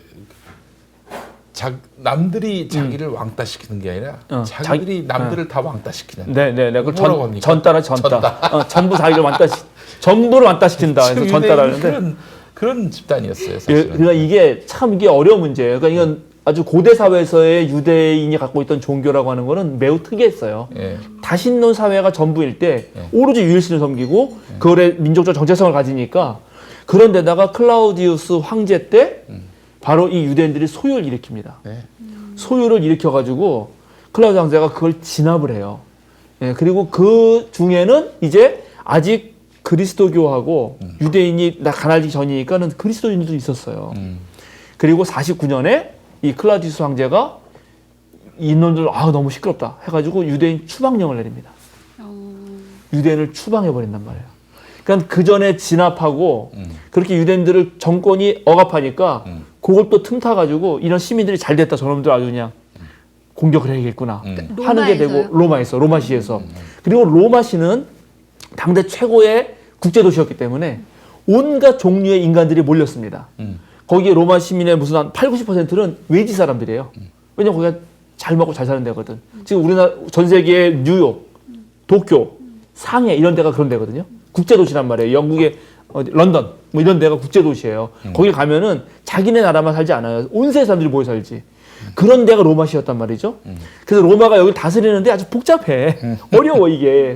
남들이 자기를 왕따시키는 게 아니라 자기들이 남들을 다 왕따시키는. 네네네. 그걸 뭐라고 합니까? 전따라. 전부 자기를 전부를 왕따시킨다. 그래서 전따라는데. 그런 집단이었어요. 예, 사실은. 그러니까 이게 어려운 문제예요. 그러니까 이건 아주 고대 사회에서의 유대인이 갖고 있던 종교라고 하는 거는 매우 특이했어요. 예. 다신론 사회가 전부일 때 오로지 유일신을 섬기고 그거에 민족적 정체성을 가지니까, 그런데다가 클라우디우스 황제 때 바로 이 유대인들이 소유를 일으킵니다. 네. 소유를 일으켜가지고 클라우디우스 황제가 그걸 진압을 해요. 예, 그리고 그 중에는 이제 아직 그리스도교하고 유대인이 가난하기 전이니까는 그리스도인들도 있었어요. 그리고 49년에 이 클라우디우스 황제가 이놈들 너무 시끄럽다 해가지고 유대인 추방령을 내립니다. 유대인을 추방해 버린단 말이에요. 그러니까 그 전에 진압하고 그렇게 유대인들을 정권이 억압하니까 그걸 또 틈타가지고 이런 시민들이 잘 됐다, 저놈들 아주 그냥 공격을 해야겠구나 하는 게 되고, 로마시에서. 그리고 로마시는 당대 최고의 국제도시였기 때문에 온갖 종류의 인간들이 몰렸습니다. 거기에 로마 시민의 무슨 한 80~90%는 외지 사람들이에요. 왜냐면 거기가 잘 먹고 잘 사는 데거든. 지금 우리나라 전 세계의 뉴욕, 도쿄, 상해 이런 데가 그런 데거든요. 국제도시란 말이에요. 영국의 런던 뭐 이런 데가 국제도시예요. 거기 가면은 자기네 나라만 살지 않아요. 온 세계 사람들이 모여 살지. 그런 데가 로마시였단 말이죠. 그래서 로마가 여기 다스리는데 아주 복잡해. 어려워 이게.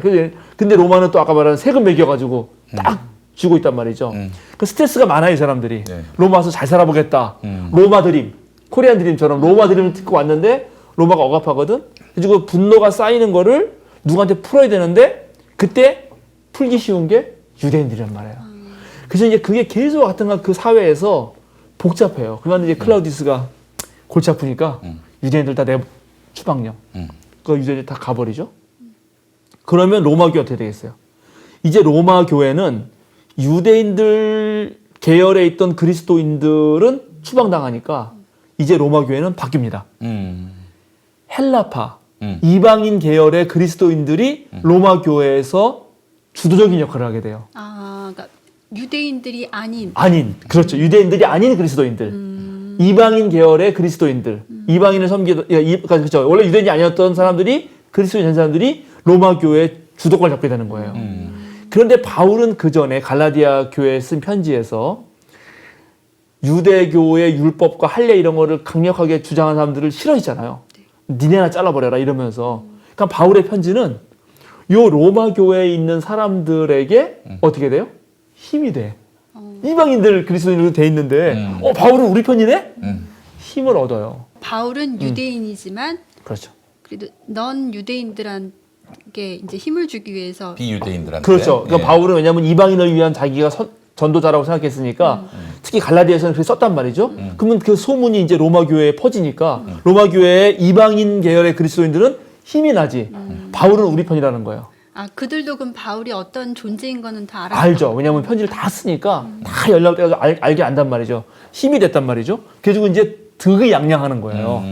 근데 로마는 또 아까 말한 세금 매겨가지고 딱 쥐고 있단 말이죠. 그 스트레스가 많아요, 이 사람들이. 네. 로마 와서 잘 살아보겠다. 로마 드림, 코리안 드림처럼 로마 드림을 듣고 왔는데 로마가 억압하거든. 그리고 분노가 쌓이는 거를 누구한테 풀어야 되는데 그때 풀기 쉬운 게 유대인들이란 말이에요. 그래서 이제 그게 계속 하여튼간 그 사회에서 복잡해요. 그러면 이제 클라우디우스가 골치 아프니까 유대인들 다 추방령. 그 유대인들 다 가버리죠. 그러면 로마 교회 어떻게 되겠어요? 이제 로마 교회는 유대인들 계열에 있던 그리스도인들은 추방당하니까 이제 로마 교회는 바뀝니다. 헬라파, 이방인 계열의 그리스도인들이 로마 교회에서 주도적인 역할을 하게 돼요. 아, 그러니까 유대인들이 아닌. 그렇죠. 유대인들이 아닌 그리스도인들. 이방인 계열의 그리스도인들. 이방인을 섬기던, 그렇죠. 원래 유대인이 아니었던 사람들이, 그리스도인 된 사람들이 로마 교회의 주도권을 잡게 되는 거예요. 그런데 바울은 그 전에 갈라디아 교회에 쓴 편지에서 유대교의 율법과 할례 이런 거를 강력하게 주장한 사람들을 싫어했잖아요. 니네나 잘라버려라 이러면서. 그러니까 바울의 편지는 요 로마 교회에 있는 사람들에게 어떻게 돼요? 힘이 돼. 이방인들 그리스도인으로 돼 있는데 바울은 우리 편이네? 힘을 얻어요. 바울은 유대인이지만 그렇죠. 그래도 넌 유대인들한테 이제 힘을 주기 위해서 비유대인들한테. 그렇죠. 그러니까 예. 바울은 왜냐하면 이방인을 위한 자기가 전도자라고 생각했으니까 특히 갈라디아에서는 그렇게 썼단 말이죠. 그러면 그 소문이 이제 로마 교회에 퍼지니까 로마 교회의 이방인 계열의 그리스도인들은 힘이 나지. 바울은 우리 편이라는 거예요. 아, 그들도 그럼 바울이 어떤 존재인 거는 다 알아. 알죠. 왜냐하면 편지를 다 쓰니까 다 연락돼서 알게 안단 말이죠. 힘이 됐단 말이죠. 그래가지고 이제 득의양양하는 거예요.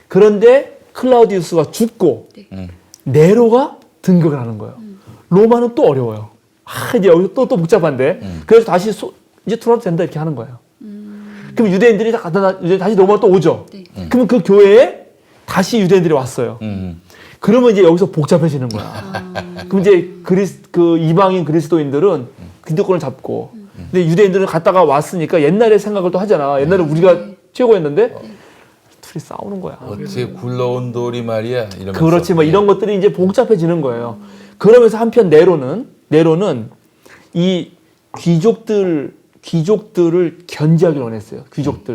그런데 클라우디우스가 죽고 네로가 등극을 하는 거예요. 로마는 또 어려워요. 이제 여기 또 복잡한데. 그래서 다시 이제 들어와도 된다 이렇게 하는 거예요. 그럼 유대인들이 다시 로마로 또 오죠. 네. 그러면 그 교회에 다시 유대인들이 왔어요. 그러면 이제 여기서 복잡해지는 거야. 그럼 이제 그 이방인 그리스도인들은 기득권을 잡고, 근데 유대인들은 갔다가 왔으니까 옛날의 생각을 또 하잖아. 옛날에 우리가 최고였는데 둘이 싸우는 거야. 어째 굴러온 돌이 말이야 이러면서. 그렇지, 뭐 이런 것들이 이제 복잡해지는 거예요. 그러면서 한편 네로는 이 귀족들을 견제하기를 원했어요.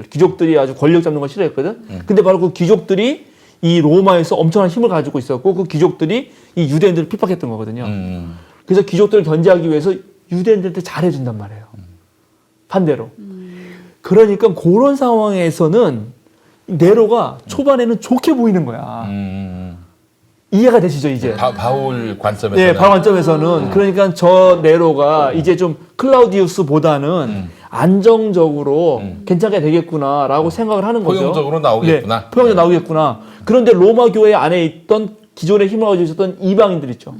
귀족들이 아주 권력 잡는 걸 싫어했거든. 근데 바로 그 귀족들이 이 로마에서 엄청난 힘을 가지고 있었고 그 귀족들이 이 유대인들을 핍박했던 거거든요. 그래서 귀족들을 견제하기 위해서 유대인들한테 잘해준단 말이에요. 반대로. 그러니까 그런 상황에서는 네로가 초반에는 좋게 보이는 거야. 이해가 되시죠 이제? 바울 관점에서. 네, 바울 관점에서는. 그러니까 저 네로가 이제 좀 클라우디우스보다는 안정적으로 괜찮게 되겠구나라고 생각을 하는 거죠. 포용적으로 나오겠구나. 네, 포용적으로 나오겠구나. 그런데 로마 교회 안에 있던 기존의 힘을 가지고 있었던 이방인들 있죠.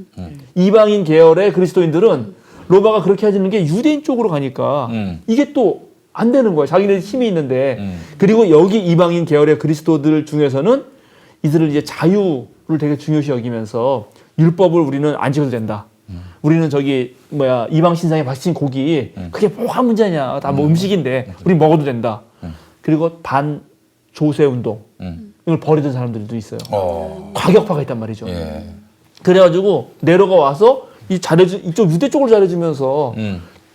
이방인 계열의 그리스도인들은 로마가 그렇게 해주는 게 유대인 쪽으로 가니까 이게 또 안 되는 거예요. 자기네들 힘이 있는데. 그리고 여기 이방인 계열의 그리스도들 중에서는 이들을 이제 자유를 되게 중요시 여기면서 율법을 우리는 안 지켜도 된다. 우리는 이방 신상에 바친 고기 그게 뭐가 문제냐? 다 뭐 음식인데 우리 먹어도 된다. 그리고 반조세 운동 이걸 벌이던 사람들도 있어요. 과격파가 있단 말이죠. 예. 그래가지고 네로가 와서 이쪽 유대 쪽으로 잘해주면서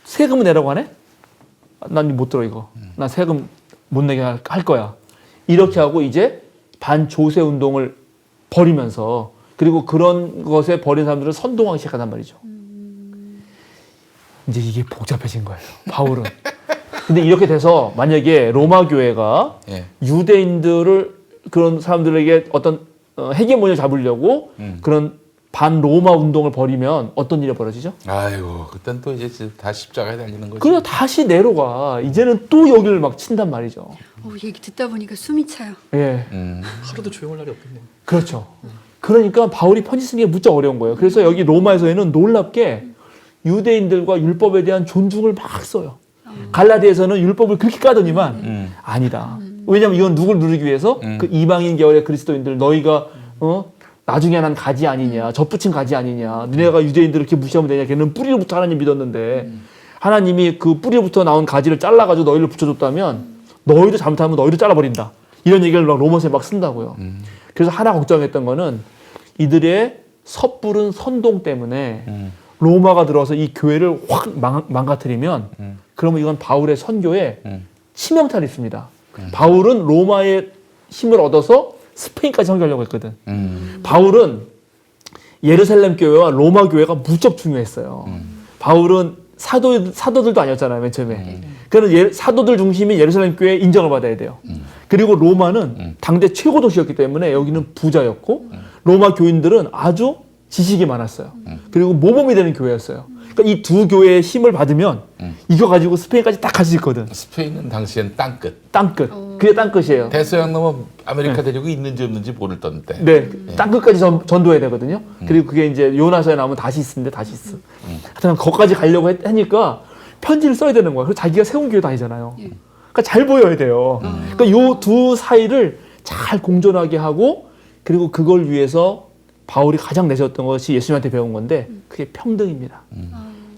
세금을 내라고 하네? 난 못 들어 이거. 난 세금 못 내게 할 거야. 이렇게 하고 이제 반조세 운동을 벌이면서 그리고 그런 것에 벌인 사람들을 선동하기 시작한단 말이죠. 이제 이게 복잡해진 거예요. 바울은. 근데 이렇게 돼서 만약에 로마 교회가 예. 유대인들을 그런 사람들에게 어떤 헤게모니를 잡으려고 그런 반로마 운동을 벌이면 어떤 일이 벌어지죠? 아이고, 그땐 또 이제 다 십자가에 달리는 거지. 그래서 다시 네로가 이제는 또 여기를 막 친단 말이죠. 얘기 듣다 보니까 숨이 차요. 예. 하루도 조용할 날이 없겠네요. 그렇죠. 그러니까 바울이 편지 쓰는 게 무척 어려운 거예요. 그래서 여기 로마에서는 놀랍게 유대인들과 율법에 대한 존중을 막 써요. 갈라디아에서는 율법을 그렇게 까더니만 아니다. 왜냐하면 이건 누굴 누르기 위해서 그 이방인 계열의 그리스도인들 너희가 나중에 난 가지 아니냐, 젖붙인 가지 아니냐, 너네가 유대인들을 이렇게 무시하면 되냐, 걔는 뿌리로부터 하나님 믿었는데 하나님이 그 뿌리부터 나온 가지를 잘라가지고 너희를 붙여줬다면 너희도 잘못하면 너희도 잘라버린다. 이런 얘기를 로마서에 막 쓴다고요. 그래서 하나 걱정했던 거는 이들의 섣부른 선동 때문에 로마가 들어와서 이 교회를 확 망가뜨리면 그러면 이건 바울의 선교에 치명타를 있습니다. 바울은 로마의 힘을 얻어서 스페인까지 선교하려고 했거든. 바울은 예루살렘 교회와 로마 교회가 무척 중요했어요. 바울은 사도들도 아니었잖아요, 맨 처음에. 그러니까 사도들 중심인 예루살렘 교회 인정을 받아야 돼요. 그리고 로마는 당대 최고 도시였기 때문에 여기는 부자였고 로마 교인들은 아주 지식이 많았어요. 그리고 모범이 되는 교회였어요. 그러니까 이 두 교회의 힘을 받으면 이거 가지고 스페인까지 딱 갈 수 있거든. 스페인은 당시엔 땅끝. 땅끝. 그게 땅끝이에요. 대서양 넘어 아메리카 대륙이 있는지 없는지 모르던 때. 네, 땅끝까지 전도해야 되거든요. 그리고 그게 이제 요나서에 나오면 다시스인데 다시스. 하여튼 거기까지 가려고 하니까 편지를 써야 되는 거야. 그래서 자기가 세운 교회도 아니잖아요. 그러니까 잘 보여야 돼요. 그러니까 요 두 사이를 잘 공존하게 하고 그리고 그걸 위해서 바울이 가장 내세웠던 것이 예수님한테 배운 건데 그게 평등입니다.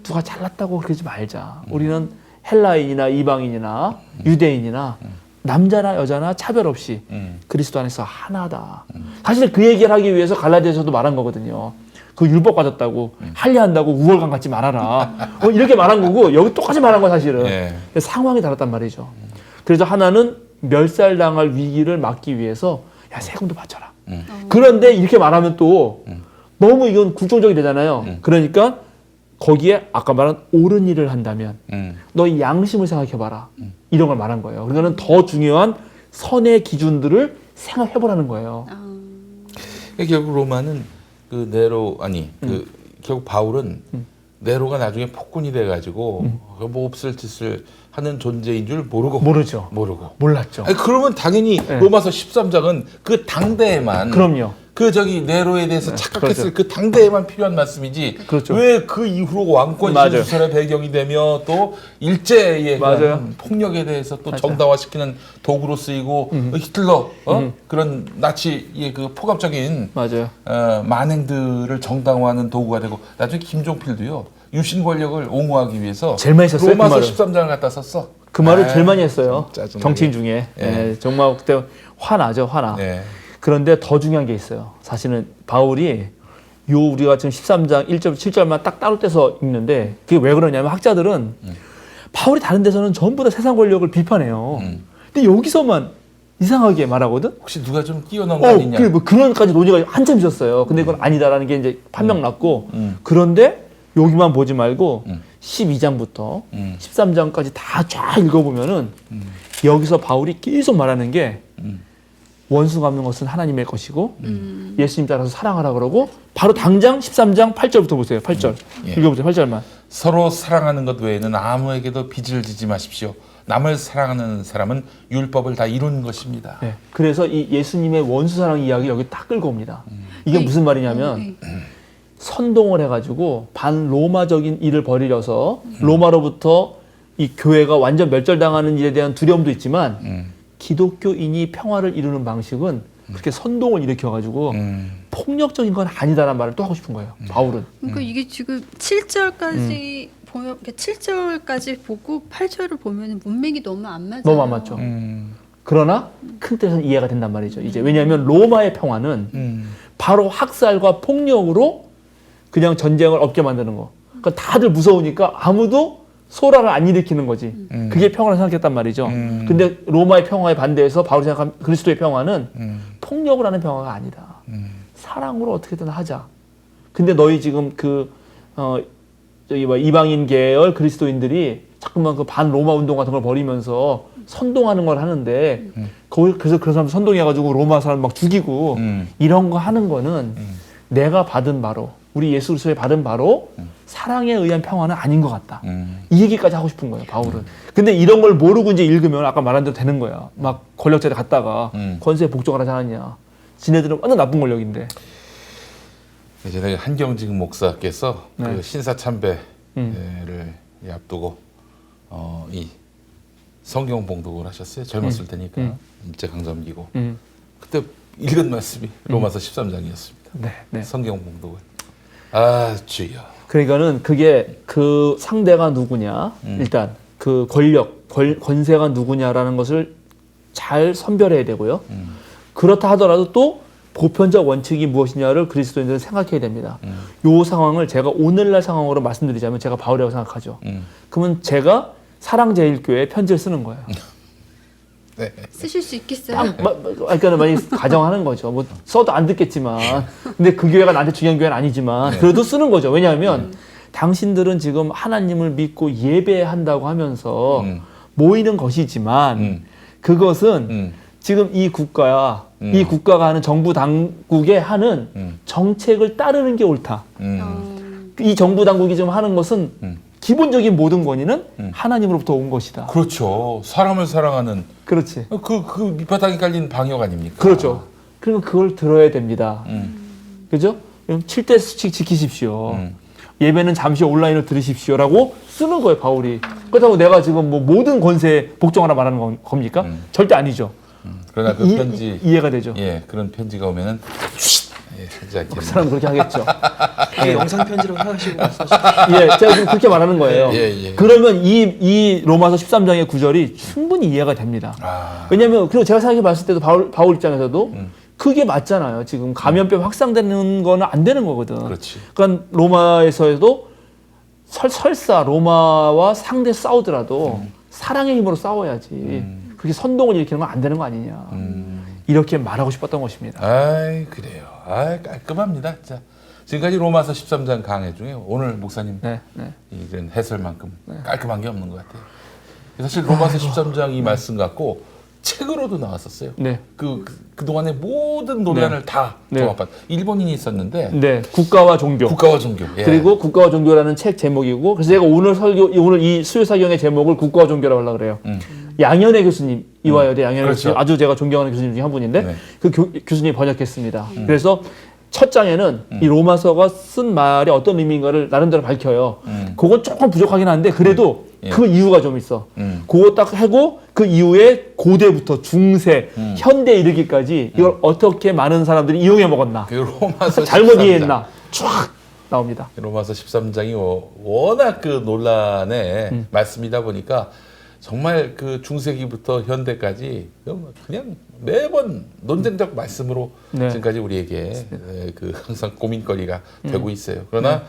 누가 잘났다고 그러지 말자. 우리는 헬라인이나 이방인이나 유대인이나 남자나 여자나 차별 없이 그리스도 안에서 하나다. 사실 그 얘기를 하기 위해서 갈라디아서도 말한 거거든요. 그 율법 가졌다고 할례한다고 우월감 갖지 말아라. 이렇게 말한 거고 여기 똑같이 말한 거 사실은. 예. 상황이 달랐단 말이죠. 그래서 하나는 멸살당할 위기를 막기 위해서 야 세금도 바쳐라. 그런데 이렇게 말하면 또 너무 이건 굴종적이 되잖아요. 그러니까 거기에 아까 말한 옳은 일을 한다면 너의 양심을 생각해봐라. 이런 걸 말한 거예요. 그러니까 더 중요한 선의 기준들을 생각해보라는 거예요. 그러니까 결국 로마는 그 네로 결국 바울은 네로가 나중에 폭군이 돼가지고 뭐 없을 짓을 하는 존재인 줄 모르고 모르죠. 모르고 몰랐죠. 아니, 그러면 당연히 로마서 13장은 그 당대에만 그럼요. 그 저기 네로에 대해서 착각했을 그렇죠. 그 당대에만 필요한 말씀이지 그렇죠. 왜 그 이후로 왕권 맞아요. 신수설의 배경이 되며 또 일제의 맞아요. 폭력에 대해서 또 맞아요. 정당화시키는 도구로 쓰이고 히틀러 그런 나치의 그 포괄적인 맞아요. 만행들을 정당화하는 도구가 되고 나중에 김종필도요 유신 권력을 옹호하기 위해서 제일 많이 썼어요, 로마서 그 말을. 13장을 갖다 썼어. 그 말을 제일 많이 했어요. 짜증나게. 정치인 중에. 예, 정말 그때 화나죠, 화나. 네. 그런데 더 중요한 게 있어요. 사실은 바울이 우리가 지금 13장 1절 7절만 딱 따로 떼서 읽는데 그게 왜 그러냐면 학자들은 바울이 다른 데서는 전부 다 세상 권력을 비판해요. 근데 여기서만 이상하게 말하거든. 혹시 누가 좀 끼어넣은 거 아니냐? 뭐 그런까지 논의가 한참 있었어요. 근데 그건 아니다라는 게 이제 판명 났고 그런데 여기만 보지 말고 12장부터 13장까지 다 쫙 읽어보면은 여기서 바울이 계속 말하는 게 원수 갚는 것은 하나님의 것이고 예수님 따라서 사랑하라 그러고 바로 당장 13장 8절부터 보세요. 8절. 예. 읽어보세요. 8절만. 서로 사랑하는 것 외에는 아무에게도 빚을 지지 마십시오. 남을 사랑하는 사람은 율법을 다 이룬 것입니다. 네. 그래서 이 예수님의 원수 사랑 이야기 여기 딱 끌고 옵니다. 이게 무슨 말이냐면 선동을 해가지고 반로마적인 일을 벌이려서 로마로부터 이 교회가 완전 멸절당하는 일에 대한 두려움도 있지만 기독교인이 평화를 이루는 방식은 그렇게 선동을 일으켜가지고 폭력적인 건 아니다라는 말을 또 하고 싶은 거예요. 바울은. 그러니까 이게 지금 7절까지 보면 7절까지 보고 8절을 보면 문맥이 너무 안 맞아요. 너무 안 맞죠. 그러나 큰 뜻은 이해가 된단 말이죠. 이제 왜냐하면 로마의 평화는 바로 학살과 폭력으로 그냥 전쟁을 없게 만드는 거. 그러니까 다들 무서우니까 아무도 소란을 안 일으키는 거지. 그게 평화를 생각했단 말이죠. 근데 로마의 평화에 반대해서 바울이 생각한 그리스도의 평화는 폭력을 하는 평화가 아니다. 사랑으로 어떻게든 하자. 근데 너희 지금 이방인 계열 그리스도인들이 자꾸만 그 반로마 운동 같은 걸 벌이면서 선동하는 걸 하는데 그래서 그런 사람 선동해가지고 로마 사람 막 죽이고 이런 거 하는 거는 내가 받은 바로 우리 예수 그리스도의 받은 바로 사랑에 의한 평화는 아닌 것 같다. 이 얘기까지 하고 싶은 거예요, 바울은. 근데 이런 걸 모르고 이제 읽으면 아까 말한 대로 되는 거야. 막 권력자들 갔다가 권세에 복종을 하지 않았냐. 지네들은 완전 나쁜 권력인데. 예전에 한경직 목사께서 네. 그 신사참배를 앞두고 이 성경 봉독을 하셨어요. 젊었을 때니까 일제강점기고 그때 읽은 말씀이 로마서 13장이었습니다. 네, 네. 성경 봉독을. 아 주여. 그러니까는 그게 그 상대가 누구냐, 일단 그 권세가 누구냐라는 것을 잘 선별해야 되고요. 그렇다 하더라도 또 보편적 원칙이 무엇이냐를 그리스도인들은 생각해야 됩니다. 이 상황을 제가 오늘날 상황으로 말씀드리자면 제가 바울이라고 생각하죠. 그러면 제가 사랑제일교회에 편지를 쓰는 거예요. 네. 쓰실 수 있겠어요? 그러니까 많이 가정하는 거죠. 뭐 써도 안 듣겠지만, 근데 그 교회가 나한테 중요한 교회는 아니지만 그래도 쓰는 거죠. 왜냐하면 당신들은 지금 하나님을 믿고 예배한다고 하면서 모이는 것이지만 그것은 지금 이 국가야 이 국가가 하는 정부 당국에 하는 정책을 따르는 게 옳다. 이 정부 당국이 지금 하는 것은 기본적인 모든 권위는 하나님으로부터 온 것이다. 그렇죠. 사람을 사랑하는 그렇지. 그 밑바닥에 깔린 방역 아닙니까? 그렇죠. 그러면 그걸 들어야 됩니다. 그죠? 7대 수칙 지키십시오. 예배는 잠시 온라인으로 들으십시오라고 쓰는 거예요, 바울이. 그렇다고 내가 지금 뭐 모든 권세에 복종하라 말하는 겁니까? 절대 아니죠. 그러나 그 편지 이해가 되죠. 예, 그런 편지가 오면은 예, 하지 않겠네. 그 사람 그렇게 하겠죠. 그게 영상 편지로 하시고 예, 제가 지금 그렇게 말하는 거예요. 예. 그러면 이 로마서 13장의 구절이 충분히 이해가 됩니다. 왜냐하면 그리고 제가 생각해 봤을 때도 바울 입장에서도 그게 맞잖아요. 지금 감염병 확산되는 거는 안 되는 거거든. 그렇지. 그러니까 로마에서도 설사 로마와 상대 싸우더라도 사랑의 힘으로 싸워야지. 그렇게 선동을 일으키는 건 안 되는 거 아니냐. 이렇게 말하고 싶었던 것입니다. 아이 그래요. 아이 깔끔합니다. 자, 지금까지 로마서 13장 강해 중에 오늘 목사님 네. 이런 해설만큼 깔끔한 게 없는 것 같아요. 사실 로마서 13장 이 말씀 갖고 책으로도 나왔었어요. 네. 그동안의 모든 논란을 다 네. 종합한 일본인이 있었는데 네, 국가와 종교. 국가와 종교. 예. 그리고 국가와 종교라는 책 제목이고, 그래서 제가 오늘 이 수요사경의 제목을 국가와 종교라고 하려고 그래요. 양현애 교수님, 이화여대 양현애 그렇죠. 교수님, 아주 제가 존경하는 교수님 중에 한 분인데, 네. 그 교수님이 번역했습니다. 그래서 첫 장에는 이 로마서가 쓴 말이 어떤 의미인가를 나름대로 밝혀요. 그건 조금 부족하긴 한데, 그래도 그 이유가 좀 있어. 그거 딱 하고, 그 이후에 고대부터 중세, 현대에 이르기까지 이걸 어떻게 많은 사람들이 이용해 먹었나. 그 로마서 잘못 13장. 이해했나. 쫙 나옵니다. 로마서 13장이 워낙 그 논란의 말씀이다 보니까 정말 그 중세기부터 현대까지 그냥 매번 논쟁적 말씀으로 네. 지금까지 우리에게 그 항상 고민거리가 되고 있어요. 그러나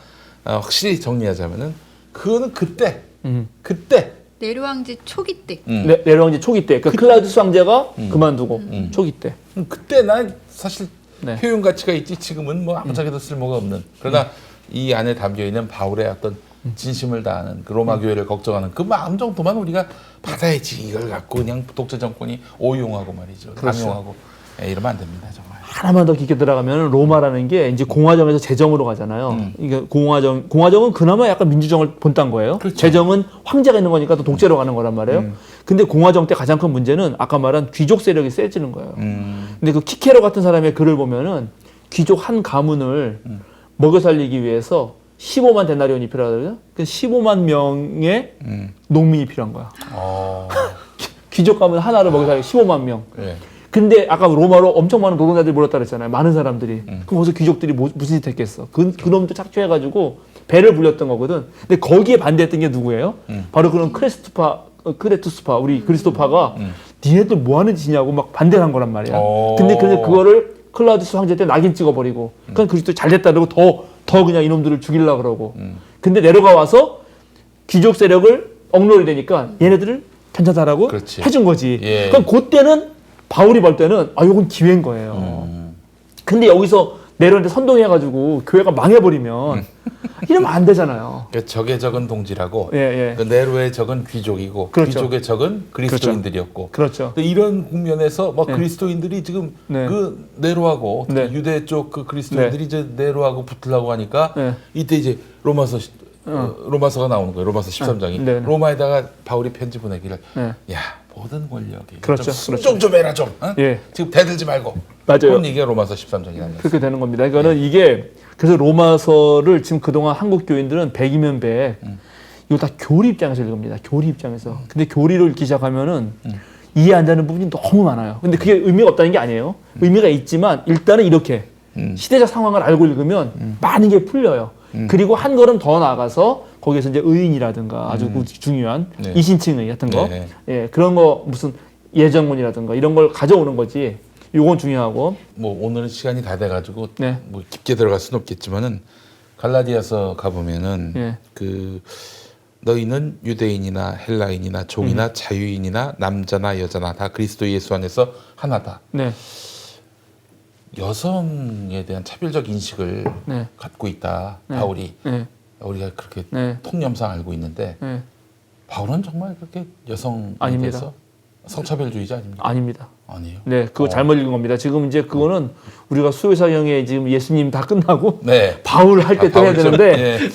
확실히 정리하자면은 그거는 그때 네로왕제 초기 때. 네로왕제 초기 때, 그 클라우디우스 황제가 그만두고 초기 때. 그때 난 사실 네. 효용 가치가 있지 지금은 뭐 아무짝에도 쓸모가 없는. 그러나 이 안에 담겨 있는 바울의 어떤 진심을 다하는 그 로마 교회를 걱정하는 그 마음 정도만 우리가 받아야지. 이걸 갖고 그냥 독재 정권이 오용하고 말이죠. 남용하고 이러면 안 됩니다 정말. 하나만 더 깊게 들어가면 로마라는 게 이제 공화정에서 제정으로 가잖아요. 이게 공화정은 그나마 약간 민주정을 본딴 거예요. 그렇죠. 제정은 황제가 있는 거니까 또 독재로 가는 거란 말이에요. 근데 공화정 때 가장 큰 문제는 아까 말한 귀족 세력이 세지는 거예요. 근데 그 키케로 같은 사람의 글을 보면은 귀족 한 가문을 먹여 살리기 위해서 15만 데나리온이 필요하거든요. 그 15만 명의 농민이 필요한 거야. 귀족 가문 하나를 먹여 살리기 15만 명. 예. 근데 아까 로마로 엄청 많은 노동자들이 몰렸다 그랬잖아요. 많은 사람들이. 그럼 거기서 귀족들이 무슨 짓 했겠어. 그놈도 착취해가지고 배를 불렸던 거거든. 근데 거기에 반대했던 게 누구예요? 바로 그런 크레투스파, 우리 그리스도파가 니네들 뭐 하는 짓이냐고 막 반대를 한 거란 말이야. 근데 그거를 클라우디우스 황제 때 낙인 찍어버리고 그건 그리스도 잘 됐다 그러고 더 그냥 이놈들을 죽이려고 그러고. 근데 내려가 와서 귀족 세력을 억누르게 되니까 얘네들을 괜찮다라고 그렇지. 해준 거지. 예. 그럼 그때는 바울이 볼 때는 요건 기회인 거예요. 근데 여기서 내려오는데 선동해가지고 교회가 망해버리면 이러면 안 되잖아요. 그 적의 적은 동지라고 예. 그 네로의 적은 귀족이고 그렇죠. 귀족의 적은 그리스도인들이었고 그렇죠. 근데 이런 국면에서 막 네. 그리스도인들이 지금 네. 그 네로하고 네. 유대 쪽 그 그리스도인들이 이제 네로하고 붙으려고 하니까 네. 이때 이제 로마서가 나오는 거예요. 로마서 13장이 네. 로마에다가 바울이 편지 보내기를 네. 야 모든 권력이 그렇죠. 순종 좀 해라 좀 어? 예. 지금 대들지 말고 맞아요. 그런 얘기가 로마서 13장이라는 그렇게 되는 겁니다. 이거는 이게 그래서 로마서를 지금 그동안 한국 교인들은 100이면 100 이거 다 교리 입장에서 읽습니다. 교리 입장에서. 근데 교리를 읽기 시작하면은 이해 안 되는 부분이 너무 많아요. 근데 그게 의미가 없다는 게 아니에요. 의미가 있지만 일단은 이렇게 시대적 상황을 알고 읽으면 많은 게 풀려요. 그리고 한 걸음 더 나아가서 거기에서 이제 의인이라든가 아주 중요한 네. 이신칭의 같은 거, 네. 예, 그런 거 무슨 예정문이라든가 이런 걸 가져오는 거지. 요건 중요하고. 뭐 오늘은 시간이 다 돼가지고 네. 뭐 깊게 들어갈 수는 없겠지만은 갈라디아서 가보면은 예. 그 너희는 유대인이나 헬라인이나 종이나 자유인이나 남자나 여자나 다 그리스도 예수 안에서 하나다. 네. 여성에 대한 차별적 인식을 네. 갖고 있다. 네. 바울이 네. 우리가 그렇게 네. 통념상 알고 있는데 네. 바울은 정말 그렇게 여성에 아닙니다. 대해서 성차별주의자 아닙니까? 아닙니다. 아니에요. 네, 그거 잘못 읽은 겁니다. 지금 이제 그거는 우리가 수요사경에 지금 예수님 다 끝나고 네. 바울 할 때 또 해야 바울처럼, 되는데 예.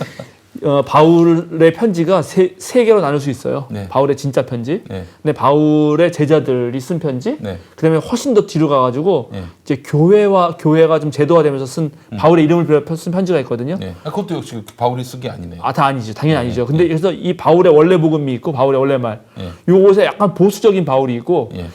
바울의 편지가 세 개로 나눌 수 있어요. 네. 바울의 진짜 편지, 네. 근데 바울의 제자들이 쓴 편지, 네. 그다음에 훨씬 더 뒤로 가가지고 네. 이제 교회가 좀 제도화되면서 쓴 바울의 이름을 빌어 쓴 편지가 있거든요. 네. 그것도 역시 바울이 쓴 게 아니네요. 아, 다 아니죠. 당연히 네. 아니죠. 근데 그래서 이 바울의 원래 복음이 있고 바울의 원래 말, 네. 요것에 약간 보수적인 바울이 있고 예.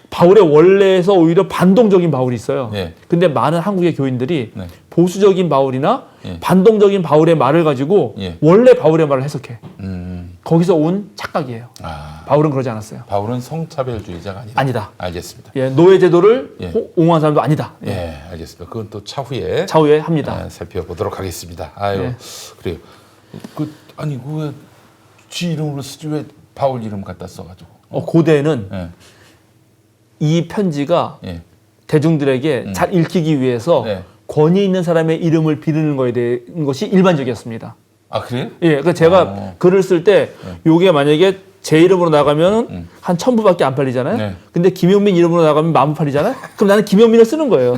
바울의 원래에서 오히려 반동적인 바울이 있어요. 네. 근데 많은 한국의 교인들이 네. 보수적인 바울이나 예. 반동적인 바울의 말을 가지고 예. 원래 바울의 말을 해석해. 음. 거기서 온 착각이에요. 아. 바울은 그러지 않았어요. 바울은 성차별주의자가 아니다. 아니다. 알겠습니다. 예, 노예 제도를 예. 옹호한 사람도 아니다. 예. 예, 알겠습니다. 그건 또 차후에 차후에 합니다. 살펴보도록 하겠습니다. 아유, 예. 그래요. 아니 왜 지 이름으로 쓰지 왜 바울 이름 갖다 써가지고? 고대에는 예, 이 편지가 예, 대중들에게 잘 읽히기 위해서 네. 권위 있는 사람의 이름을 비르는 거에 대한 것이 일반적이었습니다. 아 그래요? 예, 그러니까 제가 글을 쓸 때 요게 만약에 제 이름으로 나가면 한 1000부밖에 안 팔리잖아요. 네. 근데 김용민 이름으로 나가면 10,000부 팔리잖아요. 그럼 나는 김용민을 쓰는 거예요.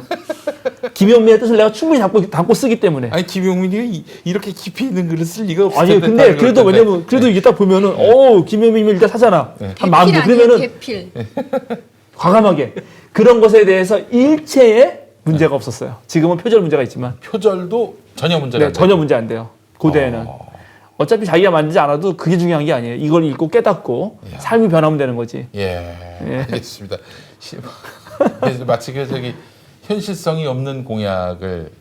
김용민의 뜻을 내가 충분히 담고 쓰기 때문에. 아니 김용민이 이렇게 깊이 있는 글을 쓸 리가 없을 아니 텐데. 근데 다른 그래도 걸 왜냐면 그래도 이게 딱 보면은 김용민이면 일단 사잖아. 한 대필 마음도 아니에요, 그러면은 대필. 과감하게 그런 것에 대해서 일체의 문제가 없었어요. 지금은 표절 문제가 있지만 표절도 전혀 문제가 네, 안 전혀 문제 안 돼요. 고대에는. 어차피 자기가 만들지 않아도 그게 중요한 게 아니에요. 이걸 읽고 깨닫고 이야. 삶이 변하면 되는 거지. 예, 알겠습니다. 그래서 마치 저기 현실성이 없는 공약을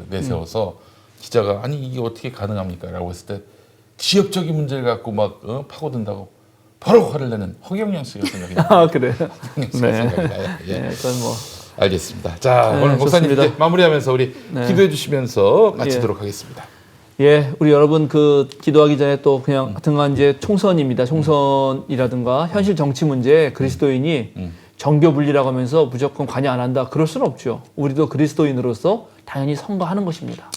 내세워서 기자가 아니 이게 어떻게 가능합니까?라고 했을 때 지엽적인 문제를 갖고 막 파고든다고 바로 화를 내는 허경영 씨가 생각이 나요. 아 그래. 허경영 씨가 네. 생각이 나요. 예. 네, 그건 뭐 알겠습니다. 자 네, 오늘 목사님 좋습니다. 이제 마무리하면서 우리 네. 기도해 주시면서 마치도록 하겠습니다. 예, 우리 여러분 기도하기 전에 또 그냥 하여튼간 이제 총선입니다. 총선이라든가 현실 정치 문제에 그리스도인이 정교 분리라고 하면서 무조건 관여 안 한다. 그럴 수는 없죠. 우리도 그리스도인으로서 당연히 선거하는 것입니다.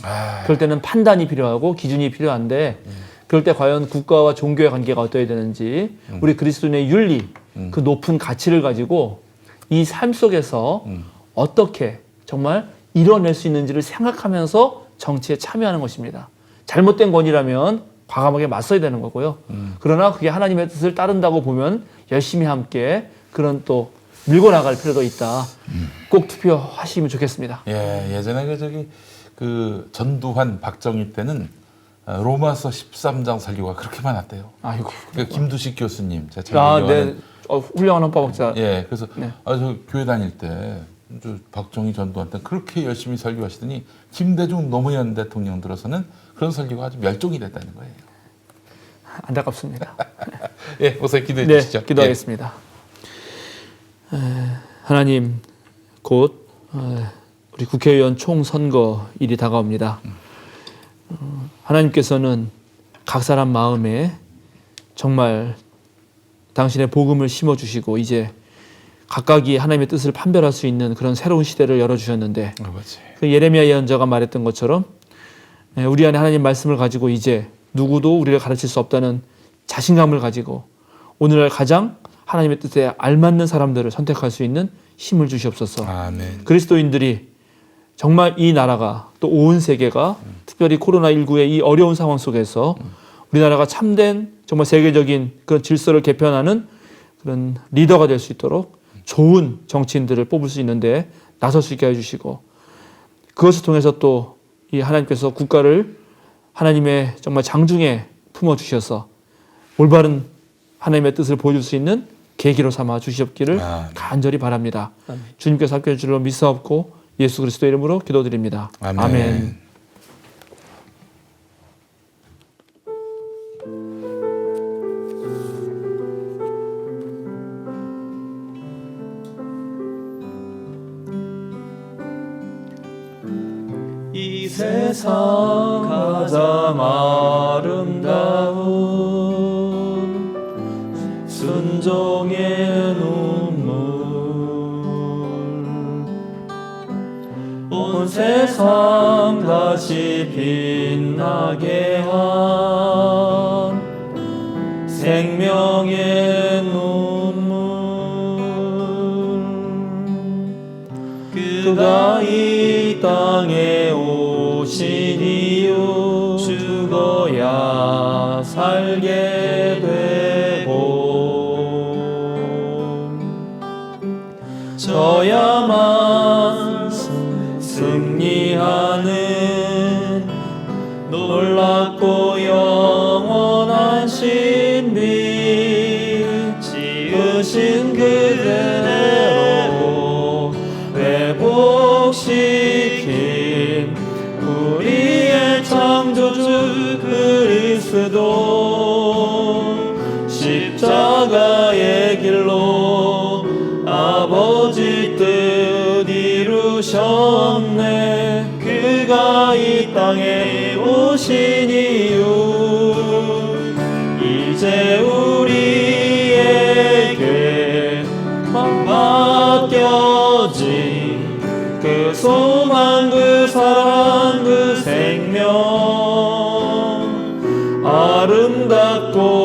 그럴 때는 판단이 필요하고 기준이 필요한데 그럴 때 과연 국가와 종교의 관계가 어떠해야 되는지 우리 그리스도인의 윤리, 그 높은 가치를 가지고 이 삶 속에서 어떻게 정말 이뤄낼 수 있는지를 생각하면서 정치에 참여하는 것입니다. 잘못된 권위라면 과감하게 맞서야 되는 거고요. 그러나 그게 하나님의 뜻을 따른다고 보면 열심히 함께 그런 또 밀고 나갈 필요도 있다. 꼭 투표하시면 좋겠습니다. 예, 예전에 그 전두환 박정희 때는 로마서 13장 설교가 그렇게 많았대요. 아이고. 그 김두식 교수님, 제가 아, 잘 네. 훌륭한 헌법학자. 예, 그래서 네. 저 교회 다닐 때 박정희 전두환 때 그렇게 열심히 설교하시더니 김대중 노무현 대통령 들어서는 그런 설교가 아주 멸종이 됐다는 거예요. 안타깝습니다. 예, 목사님 기도해 네, 주시죠. 기도하겠습니다. 하나님, 곧 우리 국회의원 총선거일이 다가옵니다. 하나님께서는 각 사람 마음에 정말 당신의 복음을 심어주시고 이제 각각이 하나님의 뜻을 판별할 수 있는 그런 새로운 시대를 열어주셨는데 그렇지. 그 예레미야 예언자가 말했던 것처럼 우리 안에 하나님 말씀을 가지고 이제 누구도 우리를 가르칠 수 없다는 자신감을 가지고 오늘날 가장 하나님의 뜻에 알맞는 사람들을 선택할 수 있는 힘을 주시옵소서. 아멘. 그리스도인들이 정말 이 나라가 또 온 세계가 특별히 코로나19의 이 어려운 상황 속에서 우리나라가 참된 정말 세계적인 그런 질서를 개편하는 그런 리더가 될 수 있도록 좋은 정치인들을 뽑을 수 있는데 나설 수 있게 해주시고 그것을 통해서 또 이 하나님께서 국가를 하나님의 정말 장중에 품어주셔서 올바른 하나님의 뜻을 보여줄 수 있는 계기로 삼아 주시옵기를 간절히 바랍니다. 주님께서 함께해 주시리라 믿사옵고 예수 그리스도 이름으로 기도드립니다. 아멘. 이 세상 가장 아름다운 순종의 눈물 온 세상 다시 빛나게 한 생명의 눈물 그가 이 땅에 오신 이유 죽어야 살게 되고 저야만 승리하는 놀랍고 영원한 신비 지으신 그대로 회복시킨 우리의 창조주 그리스도 십자가의 길로 아버지 뜻 이루셨네 그가 이 땅에 오신 이유 이제 우리에게 맡겨진 그 소망 그 사랑 그 생명 아름답고